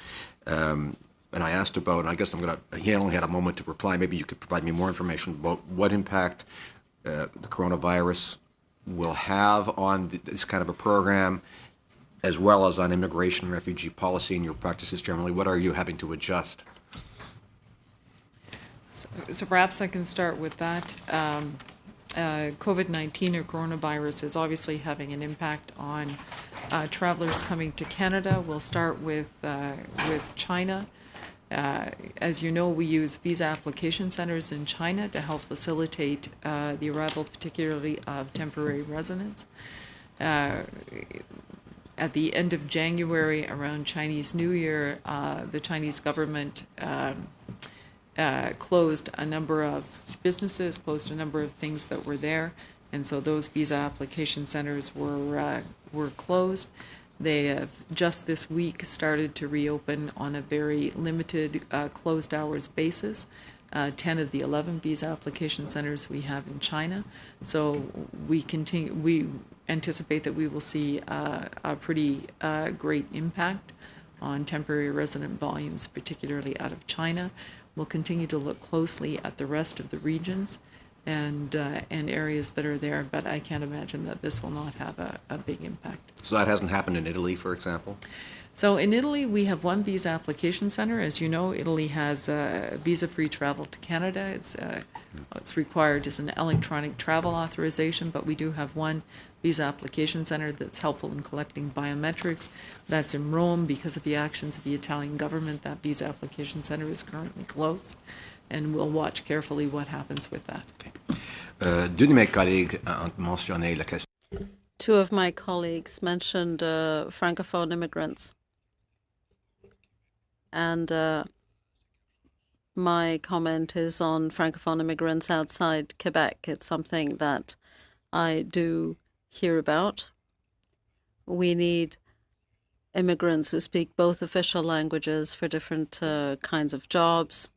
And I asked about, and I guess he only had a moment to reply, maybe you could provide me more information about what impact the coronavirus will have on this kind of a program, as well as on immigration and refugee policy and your practices generally. What are you having to adjust? So perhaps I can start with that. COVID-19 or coronavirus is obviously having an impact on travelers coming to Canada. We'll start with China. As you know, we use visa application centers in China to help facilitate the arrival, particularly of temporary residents. At the end of January, around Chinese New Year, the Chinese government closed a number of businesses, closed a number of things that were there, and so those visa application centers were closed. They have just this week started to reopen on a very limited closed hours basis. 10 of the 11 visa application centers we have in China. So we anticipate that we will see a pretty great impact on temporary resident volumes, particularly out of China. We'll continue to look closely at the rest of the regions and areas that are there, but I can't imagine that this will not have a big impact. So that hasn't happened in Italy, for example? So in Italy, we have one visa application center. As you know, Italy has visa-free travel to Canada. It's required as an electronic travel authorization, but we do have one visa application center that's helpful in collecting biometrics. That's in Rome. Because of the actions of the Italian government, that visa application center is currently closed, and we'll watch carefully what happens with that. Deux de mes collègues ont mentionné la question. Two of my colleagues mentioned Francophone immigrants. And my comment is on Francophone immigrants outside Quebec. It's something that I do hear about. We need immigrants who speak both official languages for different kinds of jobs.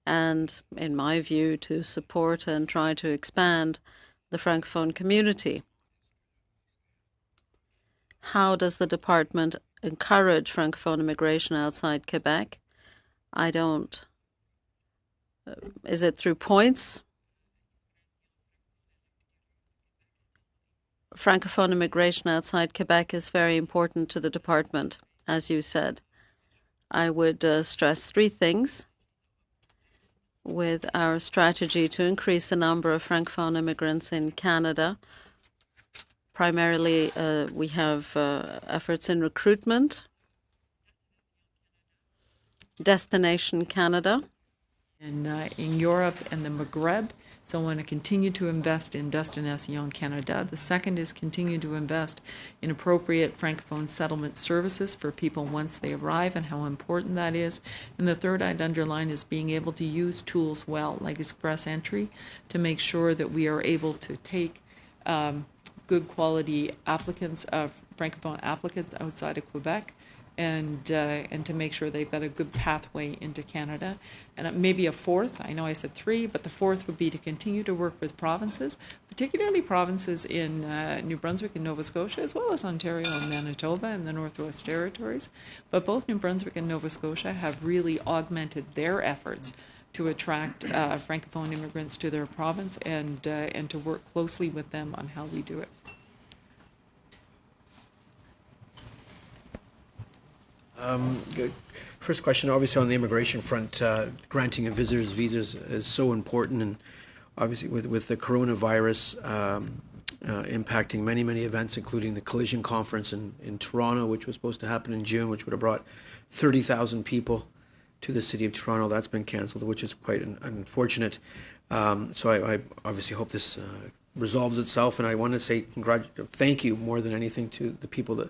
And in my view, to support and try to expand the Francophone community. How does the department encourage Francophone immigration outside Quebec? I don't. Is it through points? Francophone immigration outside Quebec is very important to the department, as you said. I would stress three things. With our strategy to increase the number of Francophone immigrants in Canada, primarily we have efforts in recruitment, Destination Canada. And in Europe and the Maghreb. So I want to continue to invest in Destination Canada. The second is continue to invest in appropriate Francophone settlement services for people once they arrive and how important that is. And the third I'd underline is being able to use tools well, like express entry, to make sure that we are able to take good quality applicants, Francophone applicants outside of Quebec, and to make sure they've got a good pathway into Canada. And maybe a fourth, I know I said three, but the fourth would be to continue to work with provinces, particularly provinces in New Brunswick and Nova Scotia, as well as Ontario and Manitoba and the Northwest Territories. But both New Brunswick and Nova Scotia have really augmented their efforts to attract Francophone immigrants to their province and to work closely with them on how we do it. First question, obviously on the immigration front, granting of visitors visas is so important, and obviously with the coronavirus impacting many events, including the Collision Conference in Toronto, which was supposed to happen in June, which would have brought 30,000 people to the city of Toronto. That's been cancelled, which is quite unfortunate. So I obviously hope this resolves itself, and I want to say thank you more than anything to the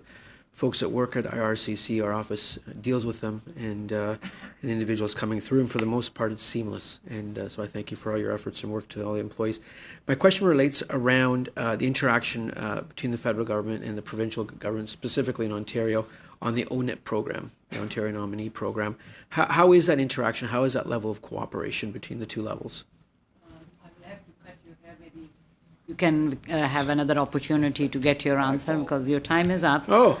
folks that work at IRCC. Our office deals with them, and the individuals coming through, and for the most part it's seamless, and so I thank you for all your efforts and work to all the employees. My question relates around the interaction between the federal government and the provincial government, specifically in Ontario, on the ONIP program, the Ontario Nominee Program. How is that interaction? How is that level of cooperation between the two levels? You can have another opportunity to get your answer because your time is up. Oh,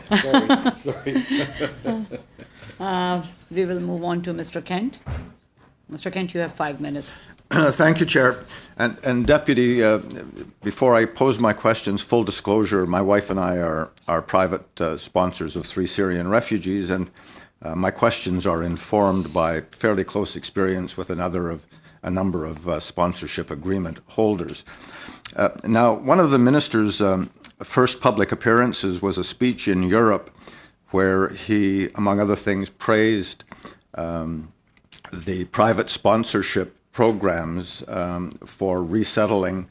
sorry. We will move on to Mr. Kent. Mr. Kent, you have 5 minutes. Thank you, Chair. And Deputy, before I pose my questions, full disclosure, my wife and I are private sponsors of 3 Syrian refugees, and my questions are informed by fairly close experience with a number of sponsorship agreement holders. Now, one of the minister's first public appearances was a speech in Europe where he, among other things, praised the private sponsorship programs for resettling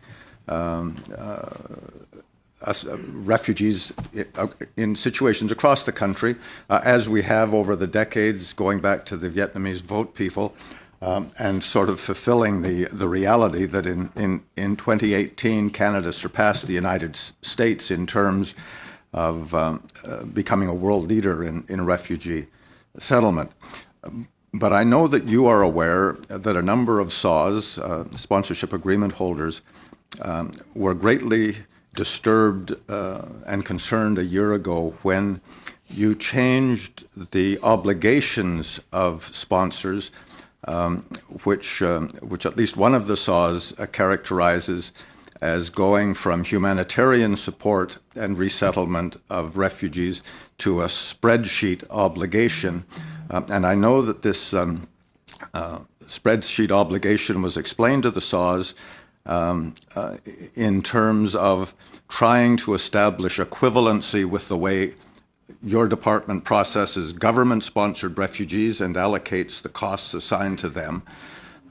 refugees in situations across the country, as we have over the decades, going back to the Vietnamese vote people, and sort of fulfilling the reality that in 2018, Canada surpassed the United States in terms of becoming a world leader in refugee settlement. But I know that you are aware that a number of SAWs, sponsorship agreement holders, were greatly disturbed and concerned a year ago when you changed the obligations of sponsors, which at least one of the SAWs characterizes as going from humanitarian support and resettlement of refugees to a spreadsheet obligation. And I know that this spreadsheet obligation was explained to the SAWs in terms of trying to establish equivalency with the way your department processes government-sponsored refugees and allocates the costs assigned to them.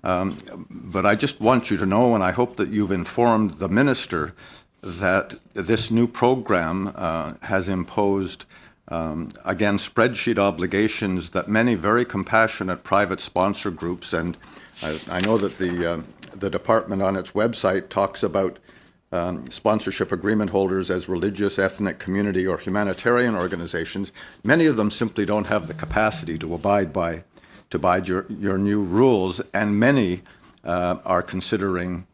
But I just want you to know, and I hope that you've informed the minister, that this new program has imposed, again, spreadsheet obligations that many very compassionate private sponsor groups, and I know that the department on its website talks about sponsorship agreement holders as religious, ethnic, community, or humanitarian organizations. Many of them simply don't have the capacity to abide by your new rules, and many are considering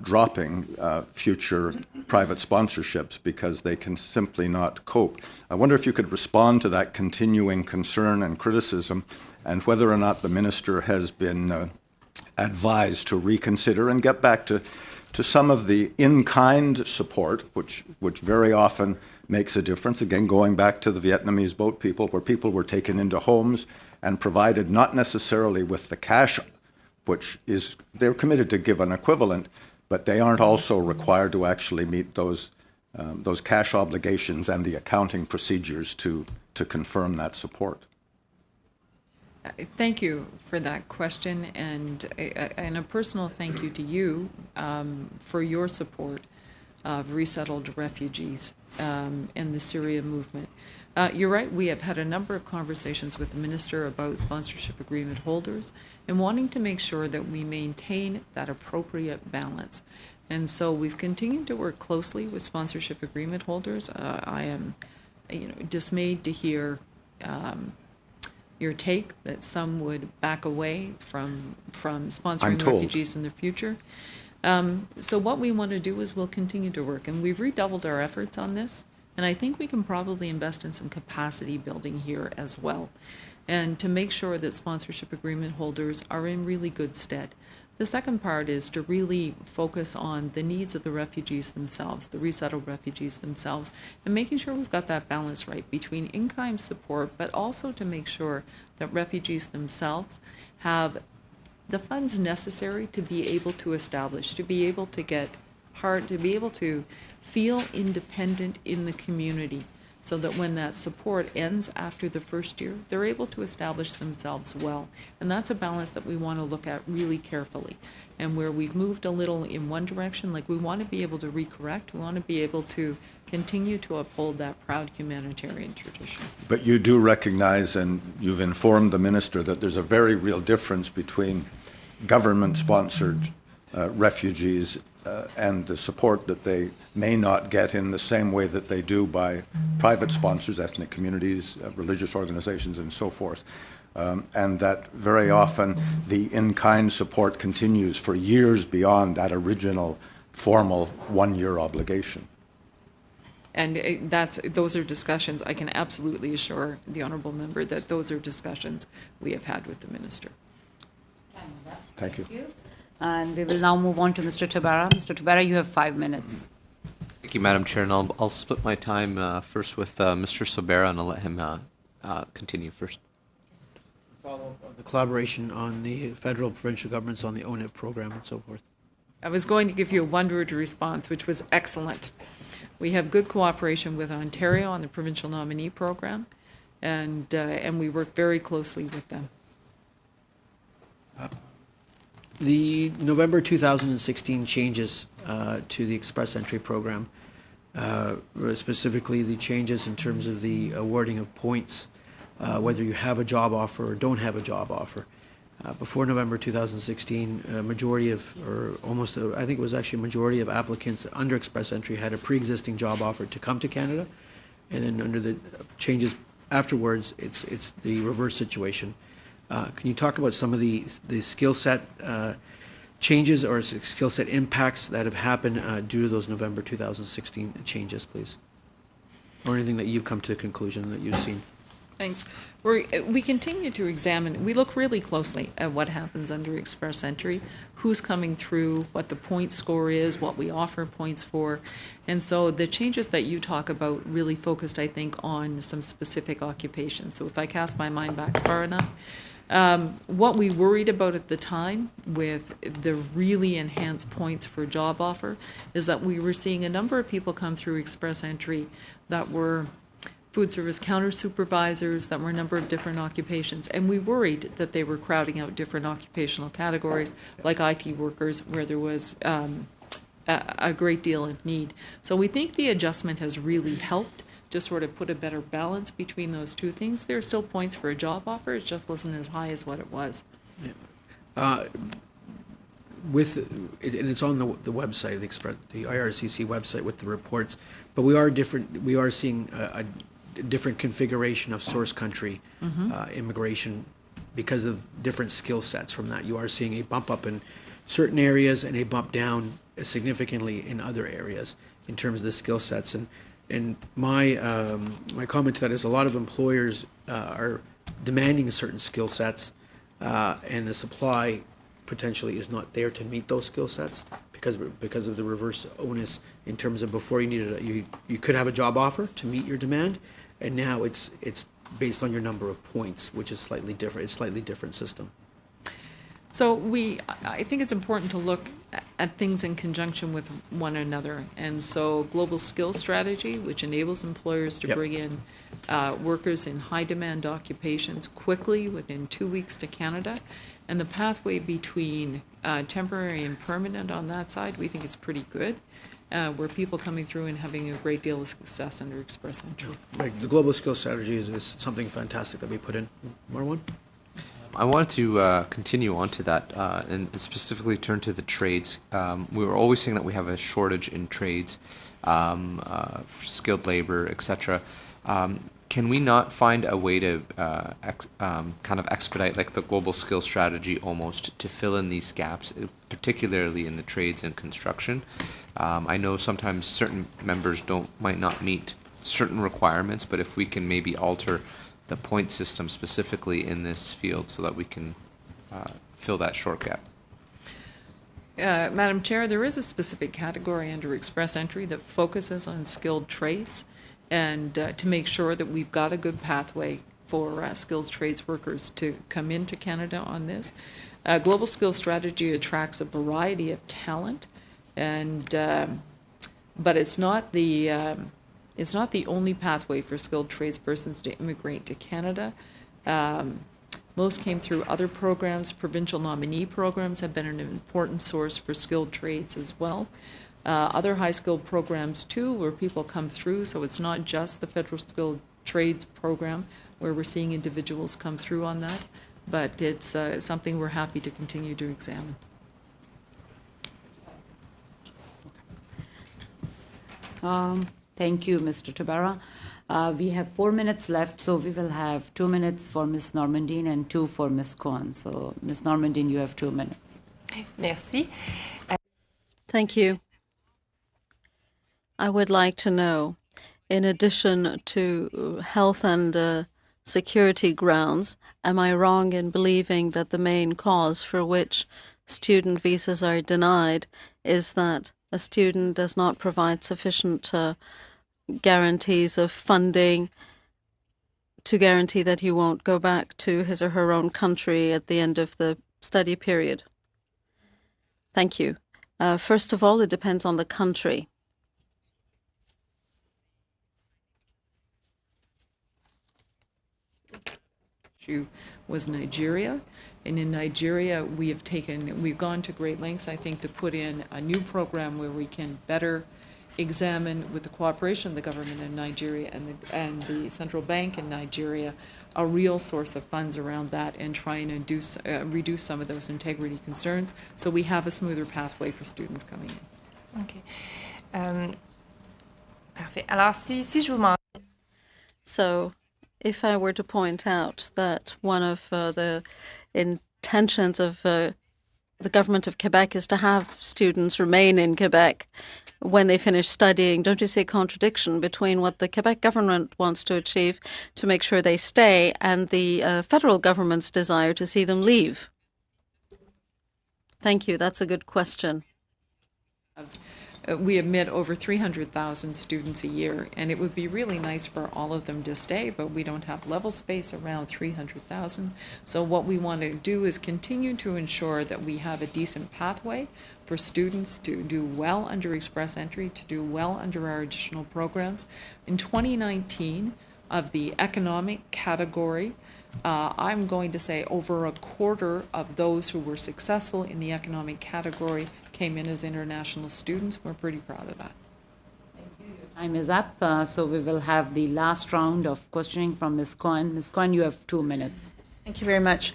dropping future private sponsorships because they can simply not cope. I wonder if you could respond to that continuing concern and criticism, and whether or not the minister has been advised to reconsider and get back to some of the in-kind support, which very often makes a difference. Again, going back to the Vietnamese boat people, where people were taken into homes and provided not necessarily with the cash, which is, they're committed to give an equivalent, but they aren't also required to actually meet those cash obligations and the accounting procedures to confirm that support. Thank you for that question, and a personal thank you to you for your support of resettled refugees in the Syria movement. You're right, we have had a number of conversations with the Minister about sponsorship agreement holders and wanting to make sure that we maintain that appropriate balance. And so we've continued to work closely with sponsorship agreement holders. I am, dismayed to hear your take that some would back away from sponsoring refugees in the future. So what we want to do is we'll continue to work, and we've redoubled our efforts on this. And I think we can probably invest in some capacity building here as well, and to make sure that sponsorship agreement holders are in really good stead. The second part is to really focus on the needs of the refugees themselves, the resettled refugees themselves, and making sure we've got that balance right between in-kind support, but also to make sure that refugees themselves have the funds necessary to be able to establish, to be able to get hard, to be able to feel independent in the community, so that when that support ends after the first year, they're able to establish themselves well. And that's a balance that we want to look at really carefully. And where we've moved a little in one direction, like we want to be able to recorrect, we want to be able to continue to uphold that proud humanitarian tradition. But you do recognize, and you've informed the minister, that there's a very real difference between government-sponsored refugees and the support that they may not get in the same way that they do by private sponsors, ethnic communities, religious organizations, and so forth. And that very often the in-kind support continues for years beyond that original formal one-year obligation. And those are discussions, I can absolutely assure the honourable member that those are discussions we have had with the minister. Thank you. And we will now move on to Mr. Tabara. Mr. Tabara, you have 5 minutes. Thank you, Madam Chair, and I'll split my time first with Mr. Sobera, and I'll let him continue first. Follow up on the collaboration on the federal provincial governments on the ONIP program and so forth. I was going to give you a one-word response, which was excellent. We have good cooperation with Ontario on the provincial nominee program, and we work very closely with them. The November 2016 changes to the Express Entry program, specifically the changes in terms of the awarding of points, whether you have a job offer or don't have a job offer. Before November 2016, a majority of, or almost, I think it was actually a majority of applicants under Express Entry had a pre-existing job offer to come to Canada, and then under the changes afterwards, it's the reverse situation. Can you talk about some of the skill set changes or skill set impacts that have happened due to those November 2016 changes, please? Or anything that you've come to a conclusion that you've seen? Thanks. We continue to examine, we look really closely at what happens under Express Entry, who's coming through, what the point score is, what we offer points for. And so the changes that you talk about really focused, I think, on some specific occupations. So if I cast my mind back far enough, what we worried about at the time with the really enhanced points for job offer is that we were seeing a number of people come through Express Entry that were food service counter supervisors, that were a number of different occupations, and we worried that they were crowding out different occupational categories like IT workers, where there was a great deal of need. So we think the adjustment has really helped to sort of put a better balance between those two things. There are still points for a job offer, it just wasn't as high as what it was. Yeah. And it's on the website, the IRCC website with the reports, but we are seeing a different configuration of source country immigration because of different skill sets from that. You are seeing a bump up in certain areas and a bump down significantly in other areas in terms of the skill sets. And my comment to that is a lot of employers are demanding certain skill sets, and the supply potentially is not there to meet those skill sets because of the reverse onus in terms of before you needed you could have a job offer to meet your demand, and now it's based on your number of points, which is slightly different. It's a slightly different system. So I think it's important to look at things in conjunction with one another. And so global skills strategy, which enables employers to bring in workers in high demand occupations quickly within 2 weeks to Canada. And the pathway between temporary and permanent on that side, we think is pretty good. Where people coming through and having a great deal of success under Express Entry. Right. The global skills strategy is something fantastic that we put in. Marwan? I wanted to continue on to that and specifically turn to the trades. We were always saying that we have a shortage in trades, for skilled labor, etc. Can we not find a way to kind of expedite, like the global skill strategy almost, to fill in these gaps, particularly in the trades and construction? I know sometimes certain members might not meet certain requirements, but if we can maybe alter the point system specifically in this field so that we can fill that short gap. Madam Chair, there is a specific category under express entry that focuses on skilled trades, and to make sure that we've got a good pathway for skills trades workers to come into Canada on this. Global Skills Strategy attracts a variety of talent, and but it's not the only pathway for skilled tradespersons to immigrate to Canada. Most came through other programs. Provincial nominee programs have been an important source for skilled trades as well. Other high-skilled programs, too, where people come through, so it's not just the Federal Skilled Trades Program where we're seeing individuals come through on that, but it's something we're happy to continue to examine. Thank you, Mr. Tabara. We have 4 minutes left, so we will have 2 minutes for Ms. Normandin and 2 for Ms. Cohen. So, Ms. Normandin, you have 2 minutes. Merci. Thank you. I would like to know, in addition to health and security grounds, am I wrong in believing that the main cause for which student visas are denied is that a student does not provide sufficient guarantees of funding to guarantee that he won't go back to his or her own country at the end of the study period? Thank you. First of all, it depends on the country. Issue was Nigeria, and in Nigeria we've gone to great lengths, I think, to put in a new program where we can better examine, with the cooperation of the government in Nigeria and the central bank in Nigeria, a real source of funds around that and try and reduce some of those integrity concerns, so we have a smoother pathway for students coming in. Okay. Parfait. Alors, si je vous demande... So, if I were to point out that one of the intentions of the government of Quebec is to have students remain in Quebec when they finish studying, don't you see a contradiction between what the Quebec government wants to achieve to make sure they stay and the federal government's desire to see them leave? Thank you. That's a good question. We admit over 300,000 students a year, and it would be really nice for all of them to stay, but we don't have level space around 300,000. So what we want to do is continue to ensure that we have a decent pathway for students to do well under express entry, to do well under our additional programs. In 2019, of the economic category, I'm going to say over a quarter of those who were successful in the economic category came in as international students. We're pretty proud of that. Thank you. Your time is up, so we will have the last round of questioning from Ms. Cohen. Ms. Cohen, you have 2 minutes. Thank you very much.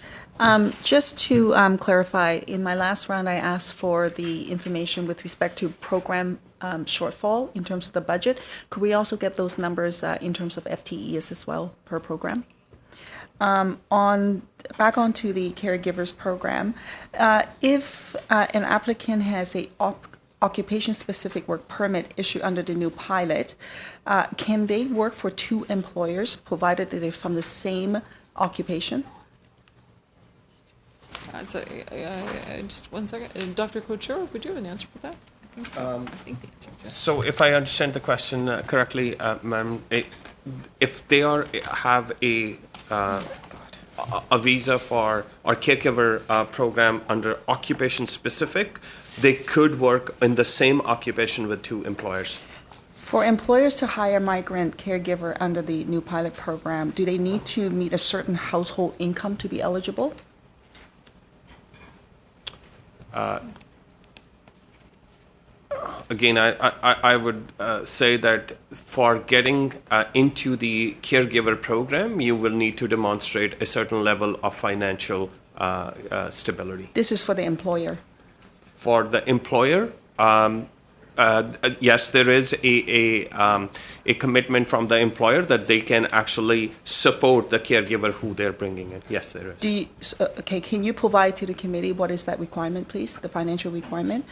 Just to clarify, in my last round, I asked for the information with respect to program shortfall in terms of the budget. Could we also get those numbers in terms of FTEs as well per program? Back onto the caregivers program, if an applicant has a occupation-specific work permit issued under the new pilot, can they work for 2 employers provided that they're from the same occupation? Just 1 second. Dr. Couture, would you have an answer for that? I think so. I think the answer is yes. So if I understand the question correctly, ma'am, if they have a visa for our caregiver program under occupation specific, they could work in the same occupation with 2 employers. For employers to hire migrant caregiver under the new pilot program, do they need to meet a certain household income to be eligible? again, I would say that for getting into the caregiver program, you will need to demonstrate a certain level of financial stability. This is for the employer. For the employer, yes, there is a commitment from the employer that they can actually support the caregiver who they're bringing in. Yes, there is. Okay, can you provide to the committee what is that requirement, please, the financial requirement?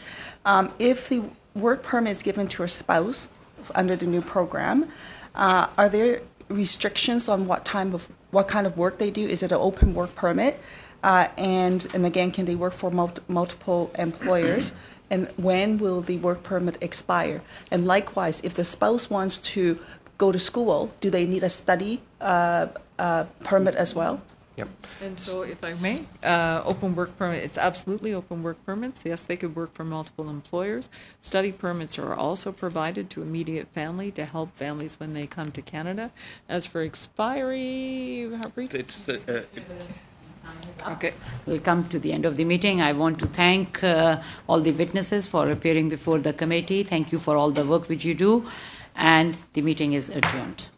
If the work permit is given to a spouse under the new program, are there restrictions on what kind of work they do? Is it an open work permit? And again, can they work for multiple employers? And when will the work permit expire? And likewise, if the spouse wants to go to school, do they need a study permit as well? Yep. And so, if I may, open work permit, it's absolutely open work permits. Yes, they could work for multiple employers. Study permits are also provided to immediate family to help families when they come to Canada. As for expiry, Harpreet? It's Okay, we'll come to the end of the meeting. I want to thank all the witnesses for appearing before the committee. Thank you for all the work which you do, and the meeting is adjourned.